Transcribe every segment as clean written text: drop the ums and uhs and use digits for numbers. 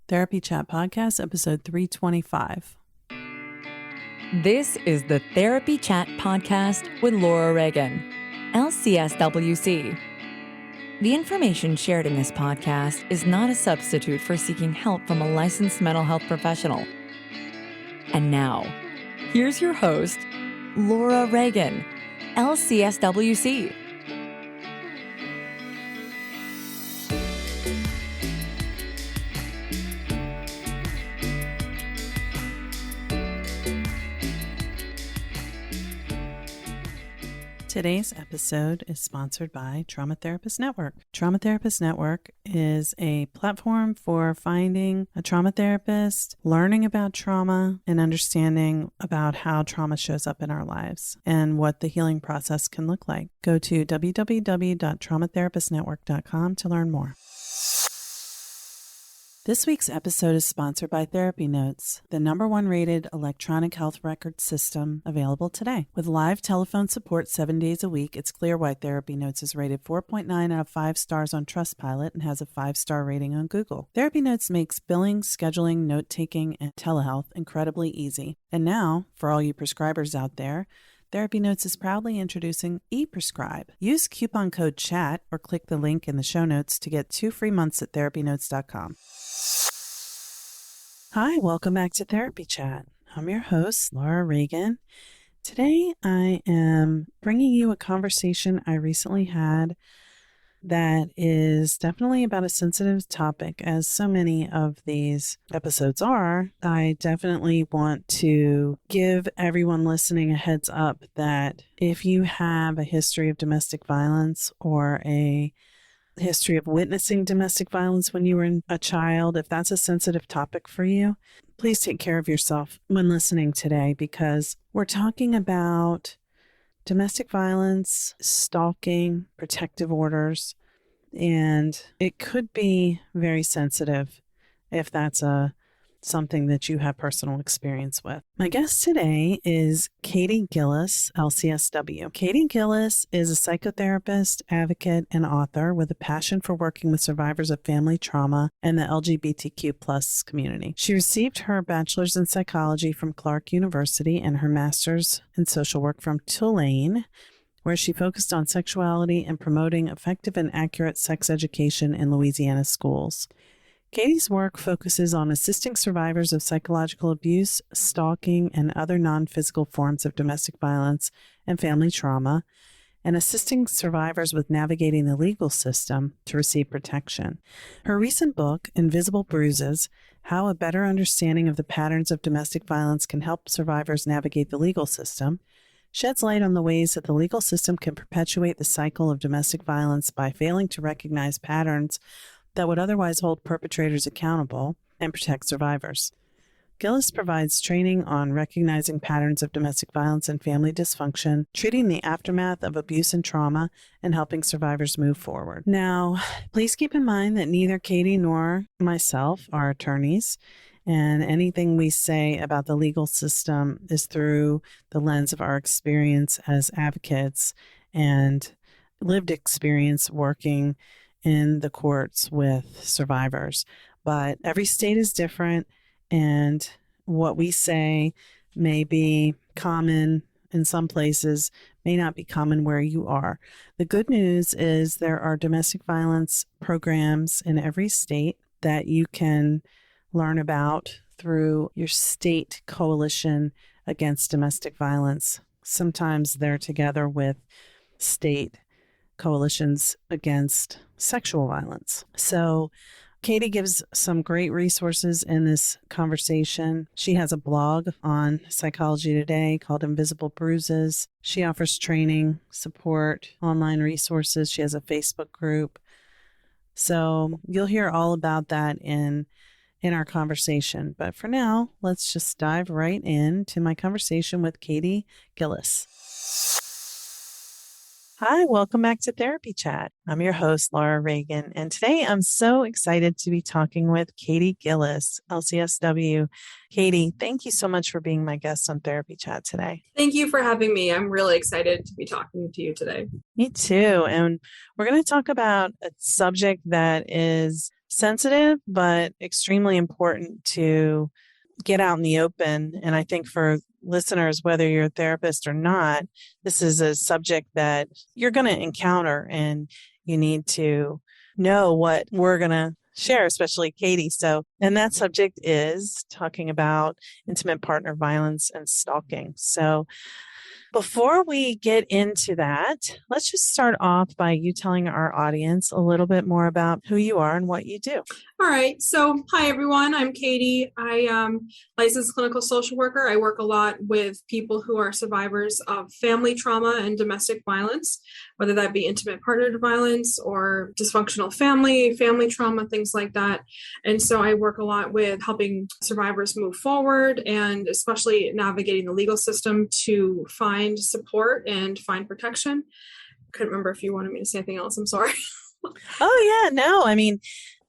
Therapy Chat Podcast, episode 325. This is the Therapy Chat Podcast with Laura Reagan, LCSWC. The information shared in this podcast is not a substitute for seeking help from a licensed mental health professional. And now, here's your host, Laura Reagan, LCSWC. Today's episode is sponsored by Trauma Therapist Network. Trauma Therapist Network is a platform for finding a trauma therapist, learning about trauma, and understanding about how trauma shows up in our lives and what the healing process can look like. Go to www.traumatherapistnetwork.com to learn more. This week's episode is sponsored by TherapyNotes, the #1 rated electronic health record system available today. With live telephone support 7 days a week, it's clear why TherapyNotes is rated 4.9 out of 5 stars on Trustpilot and has a 5-star rating on Google. TherapyNotes makes billing, scheduling, note-taking, and telehealth incredibly easy. And now, for all you prescribers out there, TherapyNotes is proudly introducing ePrescribe. Use coupon code CHAT or click the link in the show notes to get 2 free months at therapynotes.com. Hi, welcome back to Therapy Chat. I'm your host, Laura Reagan. Today, I am bringing you a conversation I recently had that is definitely about a sensitive topic, as so many of these episodes are. I definitely want to give everyone listening a heads up that if you have a history of domestic violence or a history of witnessing domestic violence when you were a child, if that's a sensitive topic for you, please take care of yourself when listening today, because we're talking about domestic violence, stalking, protective orders, and it could be very sensitive if that's something that you have personal experience with. My guest today is Kaytee Gillis, LCSW. Kaytee Gillis is a psychotherapist, advocate, and author with a passion for working with survivors of family trauma and the LGBTQ plus community. She received her bachelor's in psychology from Clark University and her master's in social work from Tulane, where she focused on sexuality and promoting effective and accurate sex education in Louisiana schools. Kaytee's work focuses on assisting survivors of psychological abuse, stalking, and other non-physical forms of domestic violence and family trauma, and assisting survivors with navigating the legal system to receive protection. Her recent book, Invisible Bruises: How a Better Understanding of the Patterns of Domestic Violence Can Help Survivors Navigate the Legal System, sheds light on the ways that the legal system can perpetuate the cycle of domestic violence by failing to recognize patterns that would otherwise hold perpetrators accountable and protect survivors. Gillis provides training on recognizing patterns of domestic violence and family dysfunction, treating the aftermath of abuse and trauma, and helping survivors move forward. Now, please keep in mind that neither Kaytee nor myself are attorneys, and anything we say about the legal system is through the lens of our experience as advocates and lived experience working in the courts with survivors. But every state is different, and what we say may be common in some places, may not be common where you are. The good news is there are domestic violence programs in every state that you can learn about through your state coalition against domestic violence. Sometimes they're together with state coalitions against sexual violence. So Kaytee gives some great resources in this conversation. She has a blog on Psychology Today called Invisible Bruises. She offers training, support, online resources. She has a Facebook group. So you'll hear all about that in our conversation. But for now, let's just dive right into my conversation with Kaytee Gillis. Hi, welcome back to Therapy Chat. I'm your host, Laura Reagan, and today I'm so excited to be talking with Kaytee Gillis, LCSW. Kaytee, thank you so much for being my guest on Therapy Chat today. Thank you for having me. I'm really excited to be talking to you today. Me too. And we're going to talk about a subject that is sensitive, but extremely important to get out in the open. And I think for listeners, whether you're a therapist or not, this is a subject that you're going to encounter and you need to know what we're going to share, especially Kaytee. So, and that subject is talking about intimate partner violence and stalking. So, before we get into that, let's just start off by you telling our audience a little bit more about who you are and what you do. All right. So, hi, everyone. I'm Kaytee. I am licensed clinical social worker. I work a lot with people who are survivors of family trauma and domestic violence, whether that be intimate partner violence or dysfunctional family trauma, things like that. And so I work a lot with helping survivors move forward and especially navigating the legal system to find support and find protection. Couldn't remember if you wanted me to say anything else. I'm sorry. Oh, yeah. No, I mean,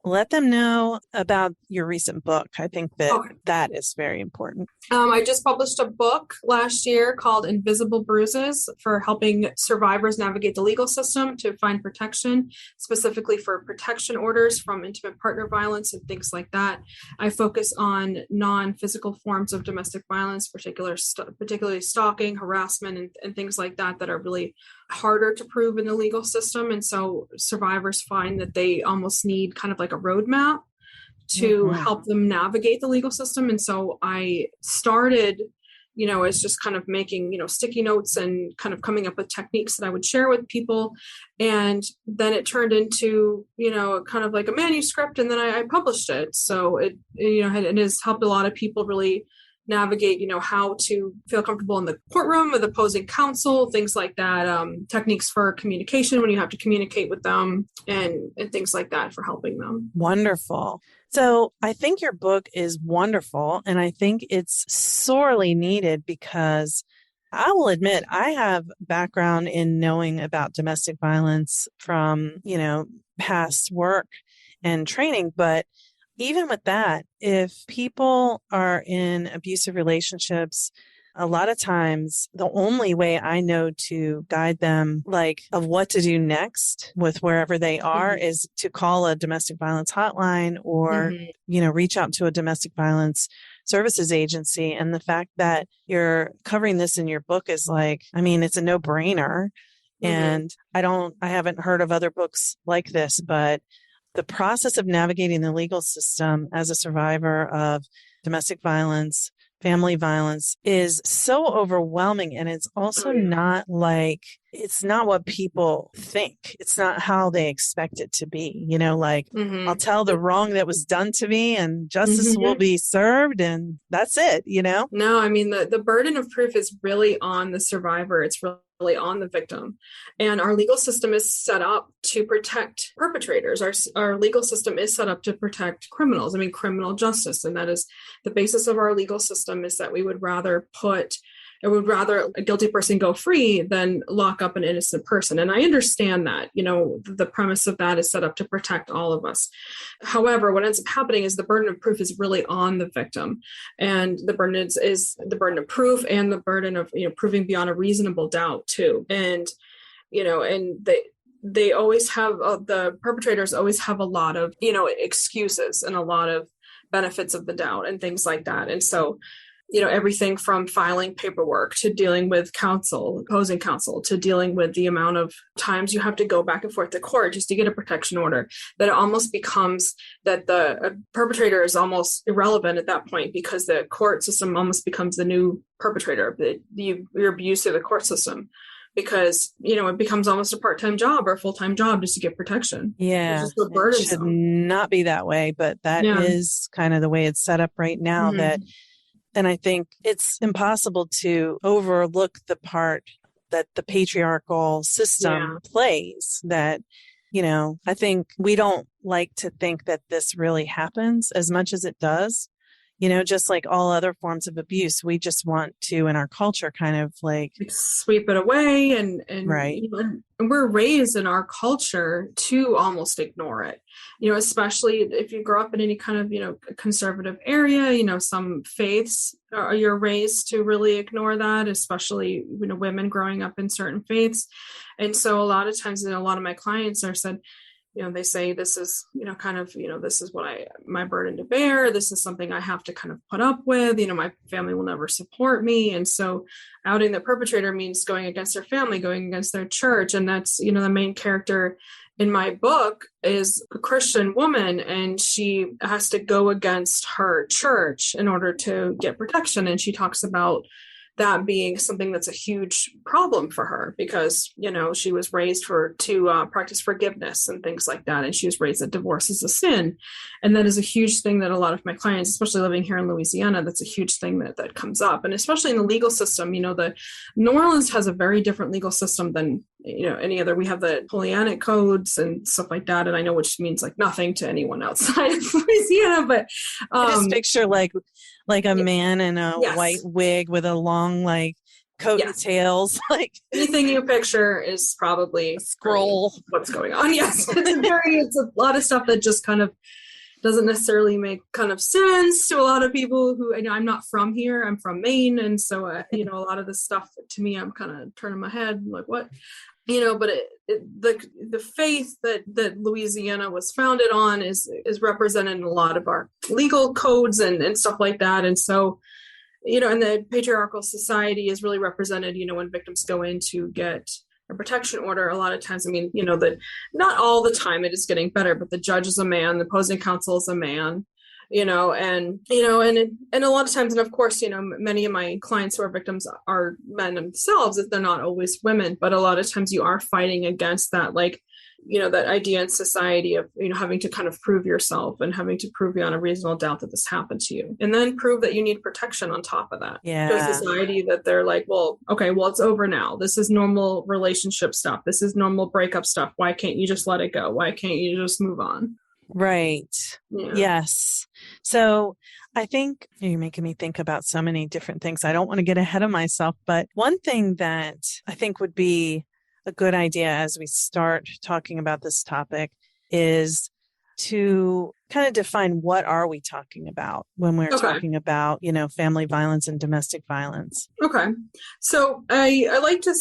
let them know about your recent book. I think that that is very important. I just published a book last year called Invisible Bruises for helping survivors navigate the legal system to find protection, specifically for protection orders from intimate partner violence and things like that. I focus on non-physical forms of domestic violence, particularly stalking, harassment, and things like that that are really harder to prove in the legal system. And so survivors find that they almost need kind of like a roadmap to help them navigate the legal system. And so I started, as just kind of making, sticky notes and kind of coming up with techniques that I would share with people. And then it turned into, kind of like a manuscript, and then I published it. So it has helped a lot of people really navigate, how to feel comfortable in the courtroom with opposing counsel, things like that, techniques for communication when you have to communicate with them and things like that for helping them. Wonderful. So I think your book is wonderful, and I think it's sorely needed because I will admit I have background in knowing about domestic violence from, past work and training, but even with that, if people are in abusive relationships, a lot of times the only way I know to guide them, of what to do next with wherever they are, is to call a domestic violence hotline or, reach out to a domestic violence services agency. And the fact that you're covering this in your book is it's a no-brainer. And I haven't heard of other books like this, but the process of navigating the legal system as a survivor of domestic violence, family violence is so overwhelming. And it's also it's not what people think. It's not how they expect it to be. I'll tell the wrong that was done to me and justice will be served. And that's it, No, I mean, the burden of proof is really on the survivor. It's really on the victim. And our legal system is set up to protect perpetrators. Our legal system is set up to protect criminals. I mean, criminal justice. And that is the basis of our legal system, is that we would rather a guilty person go free than lock up an innocent person. And I understand that, the premise of that is set up to protect all of us. However, what ends up happening is the burden of proof is really on the victim. And the burden is the burden of proof and the burden of, proving beyond a reasonable doubt too. And, and they always have, the perpetrators always have a lot of, excuses and a lot of benefits of the doubt and things like that. And so, everything from filing paperwork to dealing with opposing counsel, to dealing with the amount of times you have to go back and forth to court just to get a protection order, that it almost becomes that the perpetrator is almost irrelevant at that point, because the court system almost becomes the new perpetrator, your abuse of the court system. Because, it becomes almost a part-time job or a full-time job just to get protection. Yeah, it should not be that way, but that is kind of the way it's set up right now. And I think it's impossible to overlook the part that the patriarchal system plays. That, I think we don't like to think that this really happens as much as it does. Just like all other forms of abuse, we just want to, in our culture, kind of sweep it away. And right. And we're raised in our culture to almost ignore it, especially if you grow up in any kind of, conservative area, some faiths, you're raised to really ignore that, especially, women growing up in certain faiths. And so a lot of times, a lot of my clients are said, they say this is, this is what my burden to bear. This is something I have to kind of put up with. My family will never support me. And so outing the perpetrator means going against their family, going against their church. And that's, the main character in my book is a Christian woman, and she has to go against her church in order to get protection. And she talks about that being something that's a huge problem for her because, she was raised to practice forgiveness and things like that. And she was raised that divorce is a sin. And that is a huge thing that a lot of my clients, especially living here in Louisiana, that's a huge thing that comes up. And especially in the legal system, the New Orleans has a very different legal system than, any other. We have the Napoleonic codes and stuff like that. And I know which means like nothing to anyone outside of Louisiana, but I just picture like a man in a white wig with a long coat and tails. Anything you picture is probably a scroll. What's going on? Yes, it's a lot of stuff that just kind of doesn't necessarily make kind of sense to a lot of people who, I'm not from here. I'm from Maine, and so a lot of this stuff to me, I'm kind of turning my head like, what? But the faith that Louisiana was founded on is represented in a lot of our legal codes and stuff like that. And so, and the patriarchal society is really represented, when victims go in to get a protection order. A lot of times, that not all the time it is getting better, but the judge is a man, the opposing counsel is a man. And a lot of times, and of course, many of my clients who are victims are men themselves, if they're not always women, but a lot of times you are fighting against that, that idea in society of, having to kind of prove yourself and having to prove beyond a reasonable doubt that this happened to you. And then prove that you need protection on top of that. Yeah. To society that they're like, well, okay, well, it's over now. This is normal relationship stuff. This is normal breakup stuff. Why can't you just let it go? Why can't you just move on? Right. Yeah. Yes. So I think you're making me think about so many different things. I don't want to get ahead of myself, but one thing that I think would be a good idea as we start talking about this topic is to kind of define what are we talking about when we're talking about, family violence and domestic violence. Okay. So I like to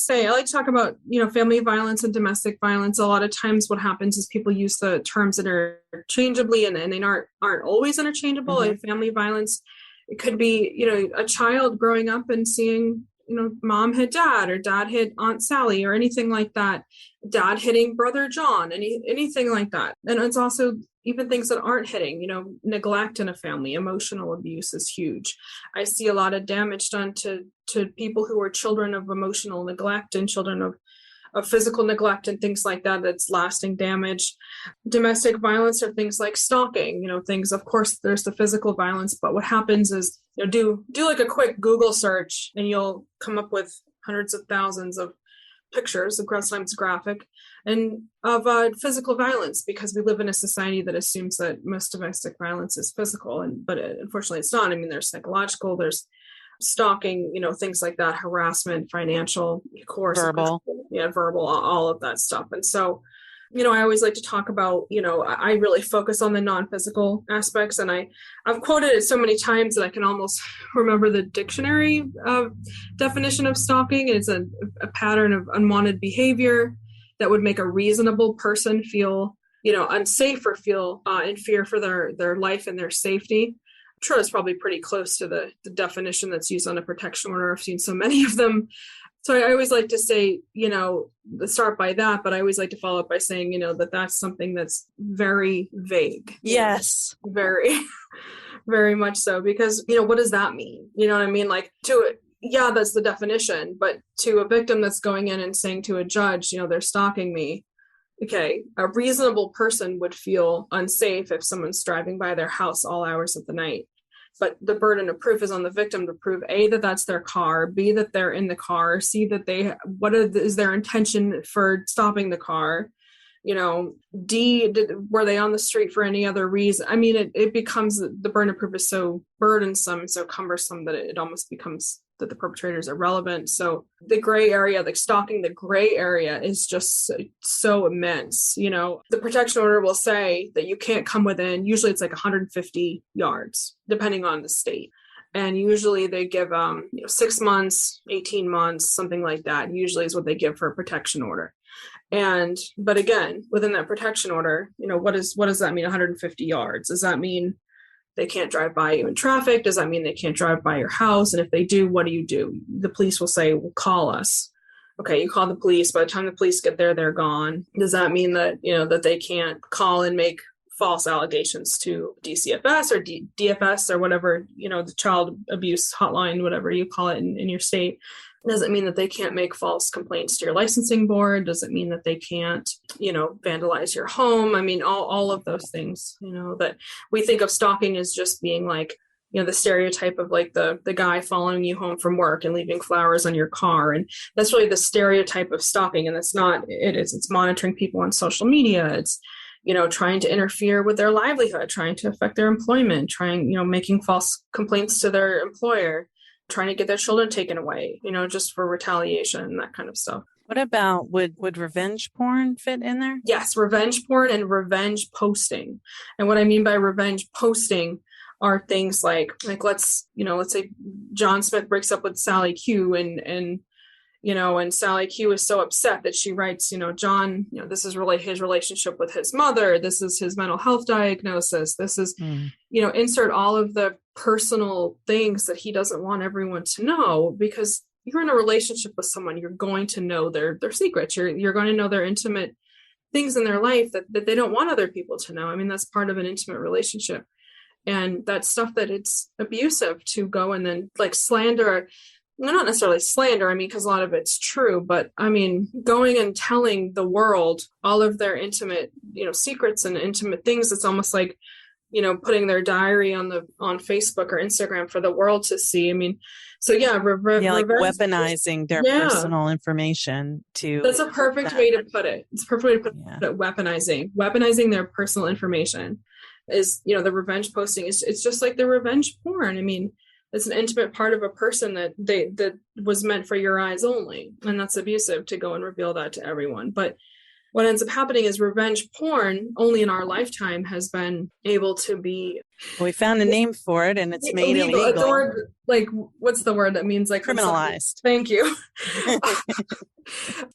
talk about, family violence and domestic violence. A lot of times what happens is people use the terms interchangeably and they aren't always interchangeable. Mm-hmm. Like family violence, it could be, a child growing up and seeing, mom hit dad or dad hit Aunt Sally or anything like that. Dad hitting brother John, anything like that. And it's also even things that aren't hitting, neglect in a family, emotional abuse is huge. I see a lot of damage done to people who are children of emotional neglect and children of physical neglect and things like that, that's lasting damage. Domestic violence are things like stalking, things, of course, there's the physical violence, but what happens is, do like a quick Google search and you'll come up with hundreds of thousands of pictures, sometimes graphic, and of physical violence, because we live in a society that assumes that most domestic violence is physical, but unfortunately it's not. There's psychological, there's stalking, things like that, harassment, financial, verbal, verbal, all of that stuff. And so, I always like to talk about, I really focus on the non-physical aspects, and I've quoted it so many times that I can almost remember the dictionary definition of stalking. It's a pattern of unwanted behavior that would make a reasonable person feel, unsafe or feel in fear for their life and their safety. I'm sure it's probably pretty close to the definition that's used on a protection order. I've seen so many of them. So I always like to say, start by that, but I always like to follow up by saying, that's something that's very vague. Yes. Very, very much so, because, what does that mean? You know what I mean? Like that's the definition, but to a victim that's going in and saying to a judge, they're stalking me. Okay, a reasonable person would feel unsafe if someone's driving by their house all hours of the night. But the burden of proof is on the victim to prove A, that that's their car, B, that they're in the car, C, that is their intention for stopping the car, D, were they on the street for any other reason? It becomes, the burden of proof is so burdensome and so cumbersome that it almost becomes that the perpetrator is irrelevant. So the gray area, like stalking, the gray area is just so immense. The protection order will say that you can't come within, usually it's like 150 yards, depending on the state. And usually they give 6 months, 18 months, something like that, usually is what they give for a protection order. But again, within that protection order, what does that mean? 150 yards? Does that mean they can't drive by you in traffic? Does that mean they can't drive by your house? And if they do, what do? The police will say, well, call us. Okay, you call the police. By the time the police get there, they're gone. Does that mean that, that they can't call and make false allegations to DCFS or DFS or whatever, the child abuse hotline, whatever you call it in your state? Does it mean that they can't make false complaints to your licensing board? Does it mean that they can't, vandalize your home? I mean, all of those things, that we think of stalking as just being like, the stereotype of like the guy following you home from work and leaving flowers on your car. And that's really the stereotype of stalking. And that's not, it's monitoring people on social media. It's, trying to interfere with their livelihood, trying to affect their employment, making false complaints to their employer, trying to get their children taken away, just for retaliation and that kind of stuff. What about, would revenge porn fit in there? Yes, revenge porn and revenge posting. And what I mean by revenge posting are things like let's say John Smith breaks up with Sally Q and Sally Q is so upset that she writes, John, this is really his relationship with his mother. This is his mental health diagnosis. This is, insert all of the personal things that he doesn't want everyone to know, because you're in a relationship with someone, you're going to know their secrets. You're going to know their intimate things in their life that they don't want other people to know. I mean, that's part of an intimate relationship. And that's stuff that it's abusive to go and then like slander. Well, not necessarily slander, I mean, because a lot of it's true, but I mean, going and telling the world all of their intimate, secrets and intimate things, it's almost like, putting their diary on Facebook or Instagram for the world to see. I mean, so yeah, like weaponizing their personal information to. That's a perfect way to put it. It's a perfect way to put it. Weaponizing their personal information is, the revenge posting is, it's just like the revenge porn. I mean, it's an intimate part of a person that was meant for your eyes only. And that's abusive to go and reveal that to everyone. But what ends up happening is revenge porn only in our lifetime has been able to be. We found a name for it and it's made illegal. The word, like, what's the word that means like criminalized? Thank you.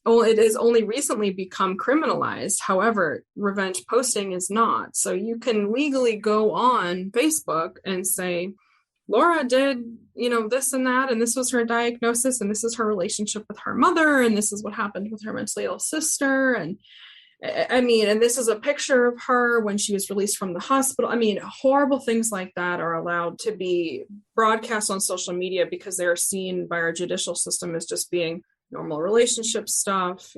Well, it has only recently become criminalized. However, revenge posting is not. So you can legally go on Facebook and say, Laura did, this and that, and this was her diagnosis, and this is her relationship with her mother, and this is what happened with her mentally ill sister. And I mean, and this is a picture of her when she was released from the hospital. I mean, horrible things like that are allowed to be broadcast on social media because they're seen by our judicial system as just being normal relationship stuff,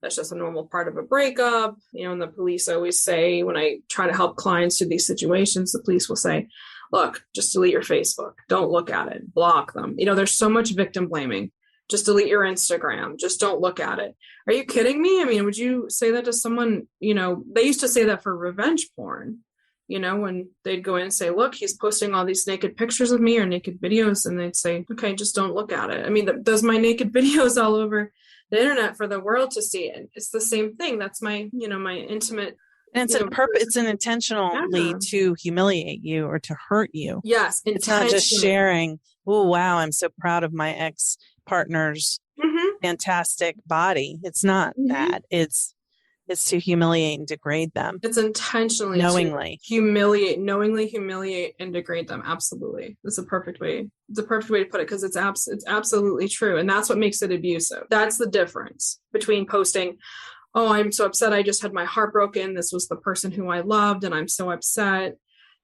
that's just a normal part of a breakup, and the police always say, when I try to help clients through these situations, the police will say, look, just delete your Facebook. Don't look at it. Block them. There's so much victim blaming. Just delete your Instagram. Just don't look at it. Are you kidding me? I mean, would you say that to someone, they used to say that for revenge porn, when they'd go in and say, look, he's posting all these naked pictures of me or naked videos. And they'd say, okay, just don't look at it. I mean, there's my naked videos all over the internet for the world to see. And it's the same thing. That's my, my intimate. And it's an intentionally to humiliate you or to hurt you. Yes. It's not just sharing, oh, wow, I'm so proud of my ex-partner's fantastic body. It's not that. It's to humiliate and degrade them. It's intentionally knowingly humiliate and degrade them. Absolutely. It's a perfect way. It's a perfect way to put it, because it's absolutely true. And that's what makes it abusive. That's the difference between posting, oh, I'm so upset. I just had my heart broken. This was the person who I loved, and I'm so upset.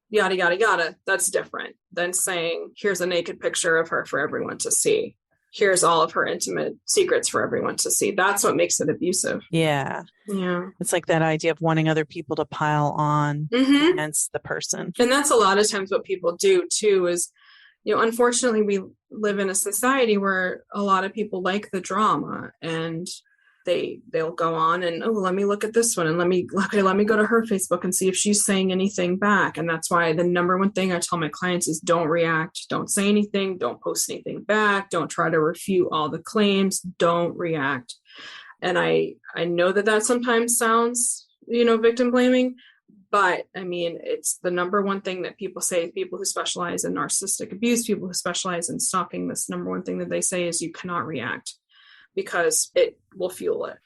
Yada, yada, yada. That's different than saying, here's a naked picture of her for everyone to see. Here's all of her intimate secrets for everyone to see. That's what makes it abusive. Yeah. Yeah. It's like that idea of wanting other people to pile on against the person. And that's a lot of times what people do too, is, unfortunately we live in a society where a lot of people like the drama, and they'll go on and, oh, let me look at this one, and let me go to her Facebook and see if she's saying anything back. And that's why the number one thing I tell my clients is don't react, don't say anything, don't post anything back, don't try to refute all the claims, don't react. And I know that sometimes sounds, victim blaming, but I mean, it's the number one thing that people say. People who specialize in narcissistic abuse, people who specialize in stalking, this number one thing that they say is you cannot react. because it will fuel it,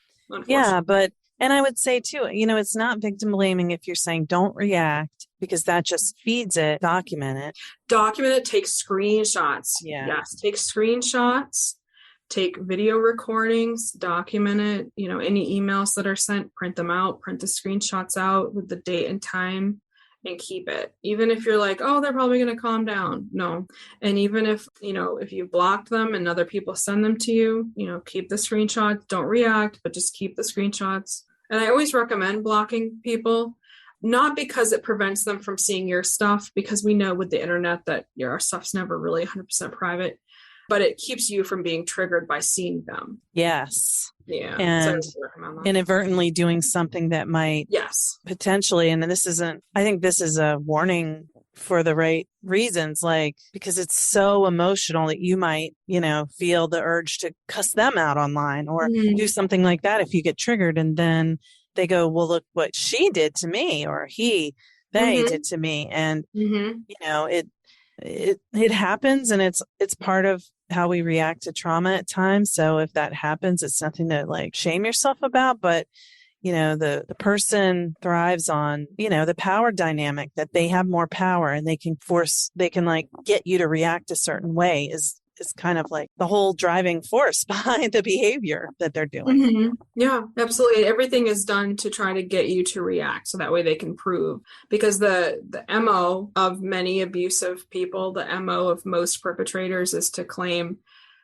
Yeah, unfortunately. and I would say too, it's not victim blaming if you're saying don't react because that just feeds it. Document it. Document it, take screenshots. Yeah. Yes, take screenshots, take video recordings, document it. Any emails that are sent, print them out, print the screenshots out with the date and time, and keep it. Even if you're like, oh, they're probably going to calm down. No. And even if you blocked them and other people send them to you, keep the screenshots. Don't react, but just keep the screenshots. And I always recommend blocking people, not because it prevents them from seeing your stuff, because we know with the internet that our stuff's never really 100% private, but it keeps you from being triggered by seeing them. Yes. Yeah. And so I recommend that. inadvertently doing something that might potentially, and I think this is a warning for the right reasons, like because it's so emotional that you might, feel the urge to cuss them out online or do something like that if you get triggered. And then they go, well, look what she did to me, or they did to me. And, it happens, and it's part of how we react to trauma at times. So if that happens, it's nothing to like shame yourself about, but the person thrives on, the power dynamic, that they have more power and they can like get you to react a certain way is kind of like the whole driving force behind the behavior that they're doing. Yeah, absolutely. Everything is done to try to get you to react so that way they can prove, because the MO of many abusive people, the MO of most perpetrators is to claim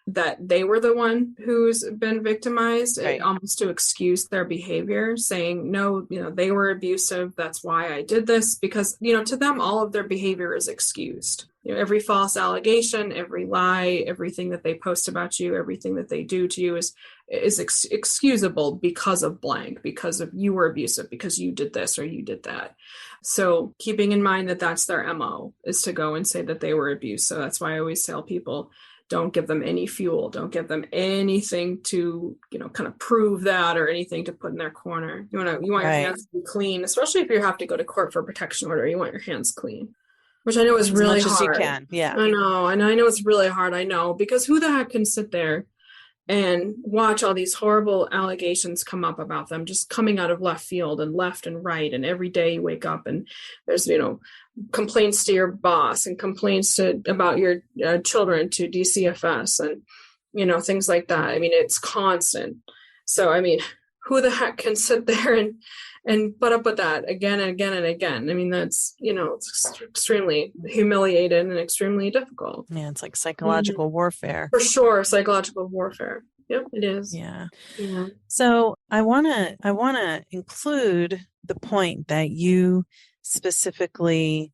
that they were the one who's been victimized, Right. almost to excuse their behavior, saying, no, they were abusive. That's why I did this, because, to them, all of their behavior is excused. Every false allegation, every lie, everything that they post about you, everything that they do to you is excusable because of blank, because of you were abusive, because you did this or you did that. So keeping in mind that that's their MO, is to go and say that they were abused. So that's why I always tell people, don't give them any fuel. Don't give them anything to, kind of prove that, or anything to put in their corner. You want your hands to be clean, especially if you have to go to court for a protection order. You want your hands clean, which I know is really hard. As much as you can. Yeah. I know it's really hard. I know, because who the heck can sit there and watch all these horrible allegations come up about them, just coming out of left field and left and right. And every day you wake up and there's, complaints to your boss and complaints about your children to DCFS and, things like that. I mean, it's constant. So, I mean, who the heck can sit there and put up with that again and again and again? I mean, that's, it's extremely humiliating and extremely difficult. Yeah, it's like psychological warfare. For sure, psychological warfare. Yep, it is. Yeah. Yeah. So I want to include the point that you specifically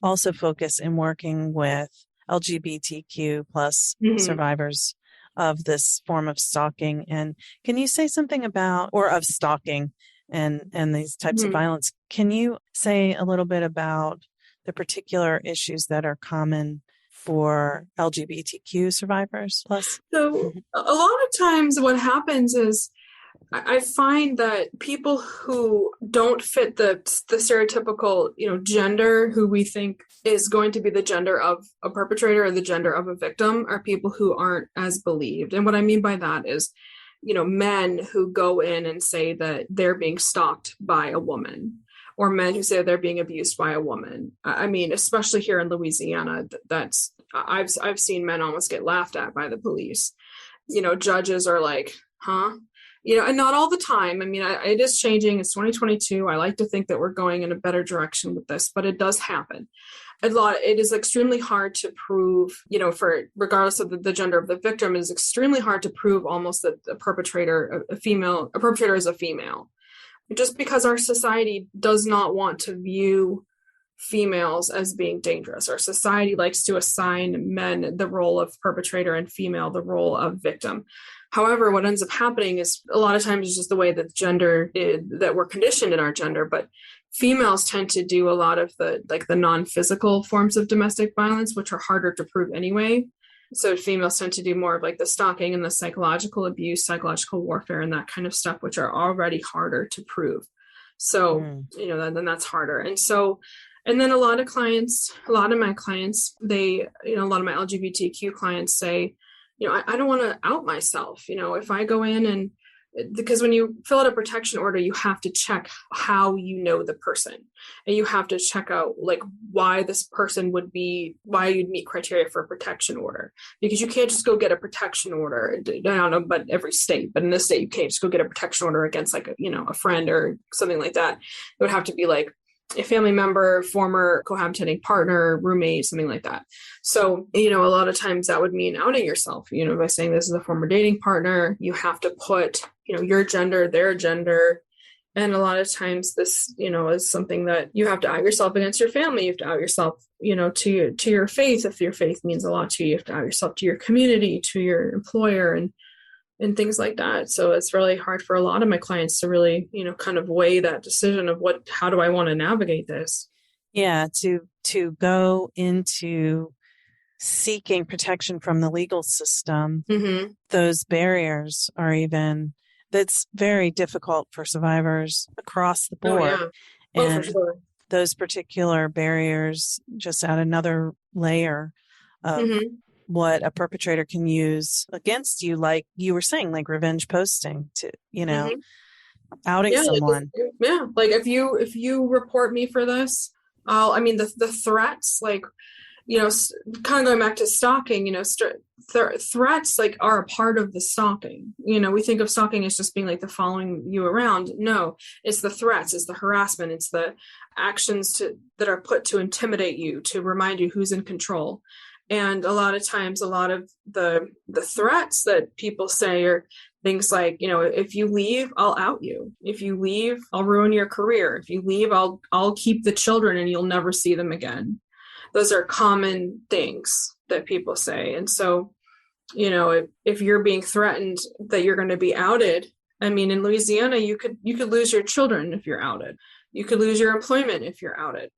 also focus in working with LGBTQ plus survivors of this form of stalking. And can you say something about, or of stalking and these types of violence? Can you say a little bit about the particular issues that are common for LGBTQ survivors plus? So a lot of times what happens is I find that people who don't fit the stereotypical, gender, who we think is going to be the gender of a perpetrator or the gender of a victim, are people who aren't as believed. And what I mean by that is, men who go in and say that they're being stalked by a woman, or men who say they're being abused by a woman. I mean, especially here in Louisiana, I've seen men almost get laughed at by the police. Judges are like, huh? And not all the time. I mean, it is changing. It's 2022. I like to think that we're going in a better direction with this, but it does happen. It is extremely hard to prove, for regardless of the gender of the victim, it is extremely hard to prove almost that a perpetrator is a female. Just because our society does not want to view females as being dangerous. Our society likes to assign men the role of perpetrator and female the role of victim. However, what ends up happening is a lot of times it's just the way that that we're conditioned in our gender, but females tend to do a lot of the non-physical forms of domestic violence, which are harder to prove anyway. So females tend to do more of like the stalking and the psychological abuse, psychological warfare, and that kind of stuff, which are already harder to prove. So, then that's harder. And then a lot of my clients, a lot of my LGBTQ clients say, I don't want to out myself. If I go in and, because when you fill out a protection order, you have to check how you know the person, and you have to check out like why this person why you'd meet criteria for a protection order, because you can't just go get a protection order. I don't know about every state, but in this state you can't just go get a protection order against like a friend or something like that. It would have to be like a family member, former cohabitating partner, roommate, something like that. So, a lot of times that would mean outing yourself, by saying this is a former dating partner. You have to put, your gender, their gender. And a lot of times this, is something that you have to out yourself against your family. You have to out yourself, to your faith. If your faith means a lot to you, you have to out yourself to your community, to your employer, and things like that. So it's really hard for a lot of my clients to really, kind of weigh that decision of how do I want to navigate this? Yeah, to go into seeking protection from the legal system, those barriers that's very difficult for survivors across the board. Oh, yeah. And for sure. Those particular barriers just add another layer of what a perpetrator can use against you, like you were saying, like revenge posting to, outing someone. Like if you report me for this, the threats, like, kind of going back to stalking, threats like are a part of the stalking. We think of stalking as just being like the following you around. No, it's the threats, it's the harassment, it's the actions that are put to intimidate you, to remind you who's in control. And a lot of times, a lot of the threats that people say are things like, if you leave, I'll out you. If you leave, I'll ruin your career. If you leave, I'll keep the children and you'll never see them again. Those are common things that people say. And so, if you're being threatened that you're going to be outed, in Louisiana, you could lose your children if you're outed. You could lose your employment if you're outed.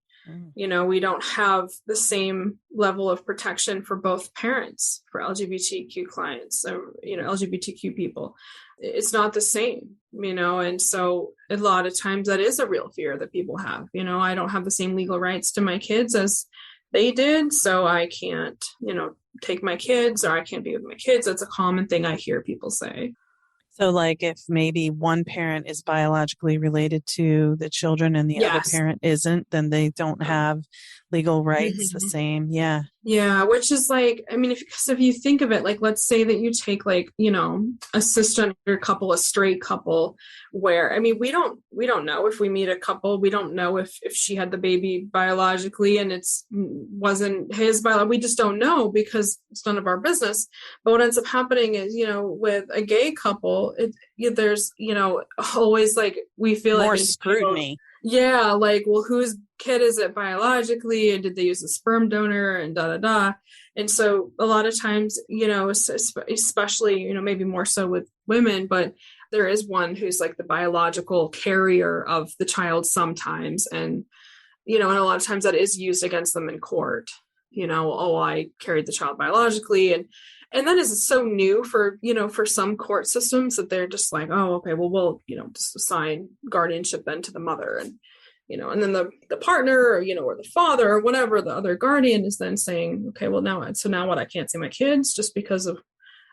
We don't have the same level of protection for both parents for LGBTQ clients, LGBTQ people. It's not the same, and so a lot of times that is a real fear that people have. I don't have the same legal rights to my kids as they did, so I can't, take my kids, or I can't be with my kids. That's a common thing I hear people say. So like if maybe one parent is biologically related to the children and the other parent isn't, then they don't have legal rights the same. Yeah. Yeah, which is like, if you think of it, like, let's say that you take like, a cisgender couple, a straight couple, where, we don't know if we meet a couple, we don't know if she had the baby biologically and wasn't his biology. We just don't know because it's none of our business. But what ends up happening is, with a gay couple, there's, always like, we feel more like scrutiny. Yeah, like, well, whose kid is it biologically, and did they use a sperm donor, and and so a lot of times, especially, maybe more so with women, but there is one who's like the biological carrier of the child sometimes, and and a lot of times that is used against them in court. I carried the child biologically, and that is so new for some court systems that they're just like, oh, okay, well, we'll just assign guardianship then to the mother, and and then the partner, or or the father, or whatever, the other guardian is then saying, okay, well, now what, I can't see my kids just because of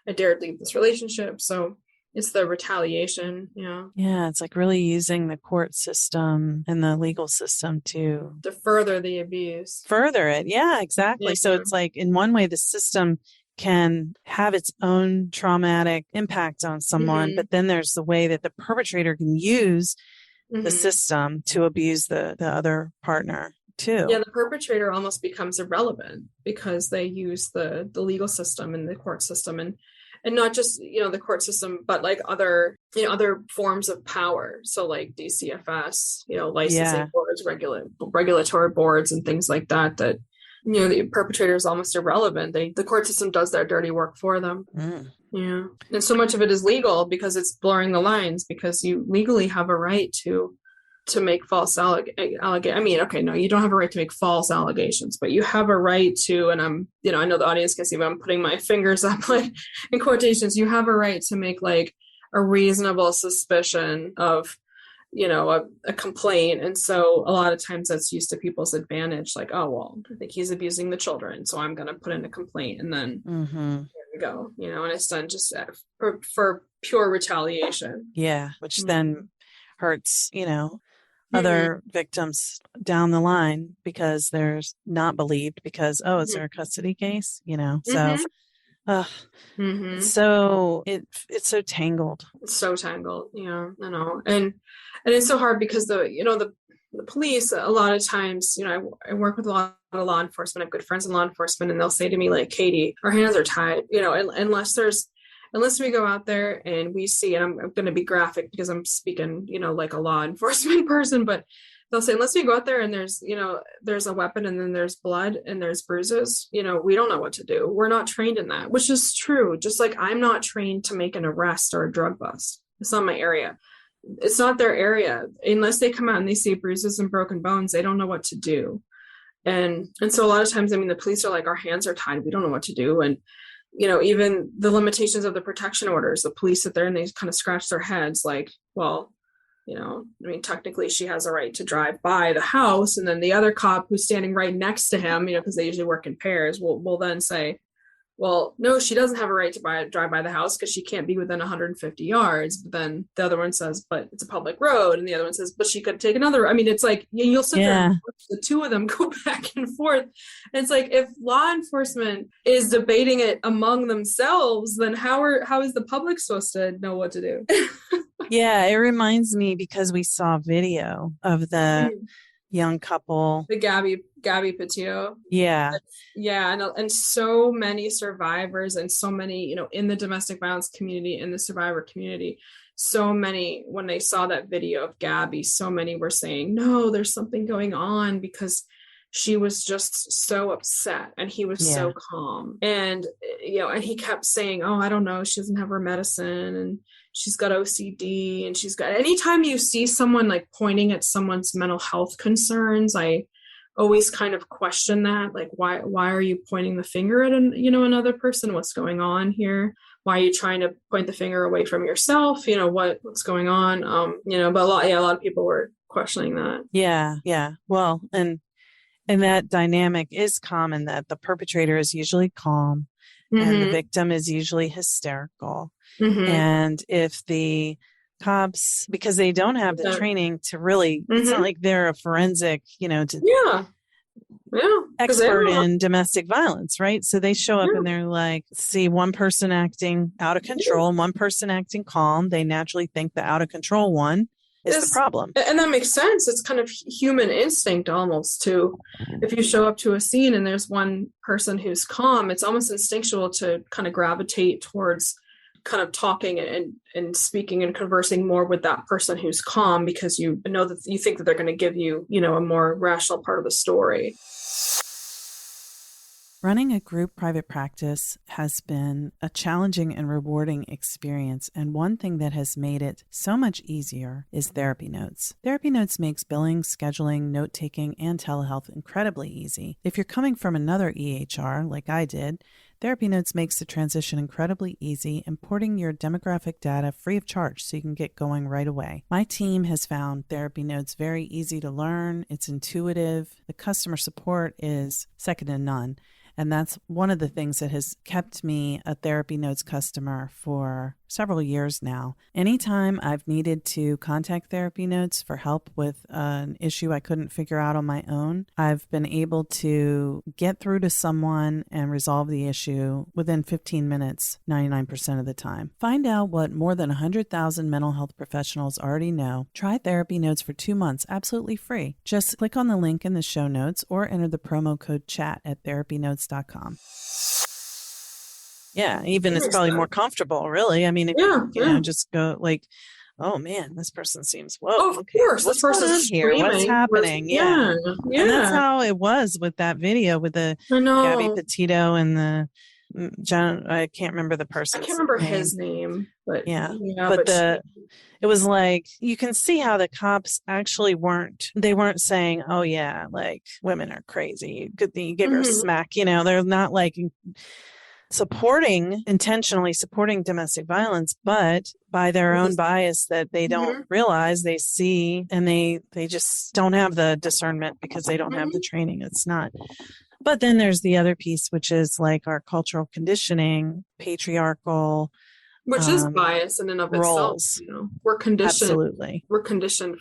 I dared leave this relationship. So it's the retaliation. Yeah, it's like really using the court system and the legal system to further the abuse. Further it. Yeah, exactly. Yeah. So it's like in one way the system can have its own traumatic impact on someone, but then there's the way that the perpetrator can use the system to abuse the other partner too. Yeah, the perpetrator almost becomes irrelevant because they use the legal system and the court system, and not just the court system, but like other forms of power. So like DCFS, licensing boards, regulatory boards, and things like that. That the perpetrator is almost irrelevant. The court system does their dirty work for them. Yeah, and so much of it is legal because it's blurring the lines, because you legally have a right to make false allegations. Okay, no, you don't have a right to make false allegations, but you have a right to, and I'm, I know the audience can see, but I'm putting my fingers up like in quotations, you have a right to make like a reasonable suspicion of, a complaint. And so a lot of times that's used to people's advantage. Like, oh, well, I think he's abusing the children, so I'm going to put in a complaint, and then go, and it's done just for pure retaliation. Yeah. Which then hurts, Mm-hmm. other victims down the line because they're not believed because, oh, is Mm-hmm. there a custody case? So, Mm-hmm. uh, Mm-hmm. so it's so tangled. It's so tangled. Yeah, I know. And it's so hard because the police, a lot of times, I work with a lot of law enforcement. I have good friends in law enforcement, and they'll say to me, like, Kaytee, our hands are tied, unless we go out there and we see, and I'm going to be graphic because I'm speaking, like a law enforcement person, but they'll say, unless we go out there and there's a weapon and then there's blood and there's bruises, we don't know what to do. We're not trained in that, which is true. Just like I'm not trained to make an arrest or a drug bust. It's not my area. It's not their area. Unless they come out and they see bruises and broken bones, they don't know what to do. And so a lot of times, the police are like, our hands are tied. We don't know what to do. And, even the limitations of the protection orders, the police sit there and they kind of scratch their heads like, well, technically she has a right to drive by the house. And then the other cop who's standing right next to him, because they usually work in pairs, will then say, well, no, she doesn't have a right to drive by the house because she can't be within 150 yards. But then the other one says, but it's a public road. And the other one says, but she could take another. It's like, you'll sit there and watch the two of them go back and forth. And it's like, if law enforcement is debating it among themselves, then how is the public supposed to know what to do? Yeah, it reminds me because we saw video of the young couple. The Gabby Petito. Yeah. Yeah. And so many survivors and so many, in the domestic violence community, in the survivor community, so many, when they saw that video of Gabby, so many were saying, no, there's something going on because she was just so upset and he was so calm. And, and he kept saying, oh, I don't know, she doesn't have her medicine and she's got OCD and anytime you see someone like pointing at someone's mental health concerns, I always kind of question that, like, why are you pointing the finger at another person? What's going on here? Why are you trying to point the finger away from yourself? What's going on? But a lot of people were questioning that. Yeah. Well, and that dynamic is common, that the perpetrator is usually calm and the victim is usually hysterical. And if the cops, because they don't have the training to really, it's not like they're a forensic, expert in domestic violence, right? So they show up and they're like, see one person acting out of control and one person acting calm. They naturally think the out of control one is the problem. And that makes sense. It's kind of human instinct almost to, if you show up to a scene and there's one person who's calm, it's almost instinctual to kind of gravitate towards kind of talking and speaking and conversing more with that person who's calm, because you know that you think that they're going to give you, a more rational part of the story. Running a group private practice has been a challenging and rewarding experience, and one thing that has made it so much easier is TherapyNotes. TherapyNotes makes billing, scheduling, note-taking, and telehealth incredibly easy. If you're coming from another EHR, like I did, TherapyNotes makes the transition incredibly easy, importing your demographic data free of charge so you can get going right away. My team has found TherapyNotes very easy to learn. It's intuitive. The customer support is second to none. And that's one of the things that has kept me a TherapyNotes customer for several years now. Anytime I've needed to contact TherapyNotes for help with an issue I couldn't figure out on my own, I've been able to get through to someone and resolve the issue within 15 minutes, 99% of the time. Find out what more than 100,000 mental health professionals already know. Try TherapyNotes for 2 months absolutely free. Just click on the link in the show notes or enter the promo code CHAT at therapynotes.com. Yeah, even it's probably more comfortable, really. I mean, if you just go like, oh man, this person seems, whoa. Oh, of course, this person's here. What's happening? Yeah. And that's how it was with that video with the Gabby Petito and the John. I can't remember the person's I can't remember name. his name, but it was like, you can see how the cops actually weren't saying, oh yeah, like women are crazy. Good thing you give her a smack. They're not like intentionally supporting domestic violence, but by their own bias that they don't realize, they see, and they just don't have the discernment because they don't have the training. It's not But then there's the other piece, which is like our cultural conditioning, patriarchal which is bias in and of itself. roles. We're conditioned Absolutely.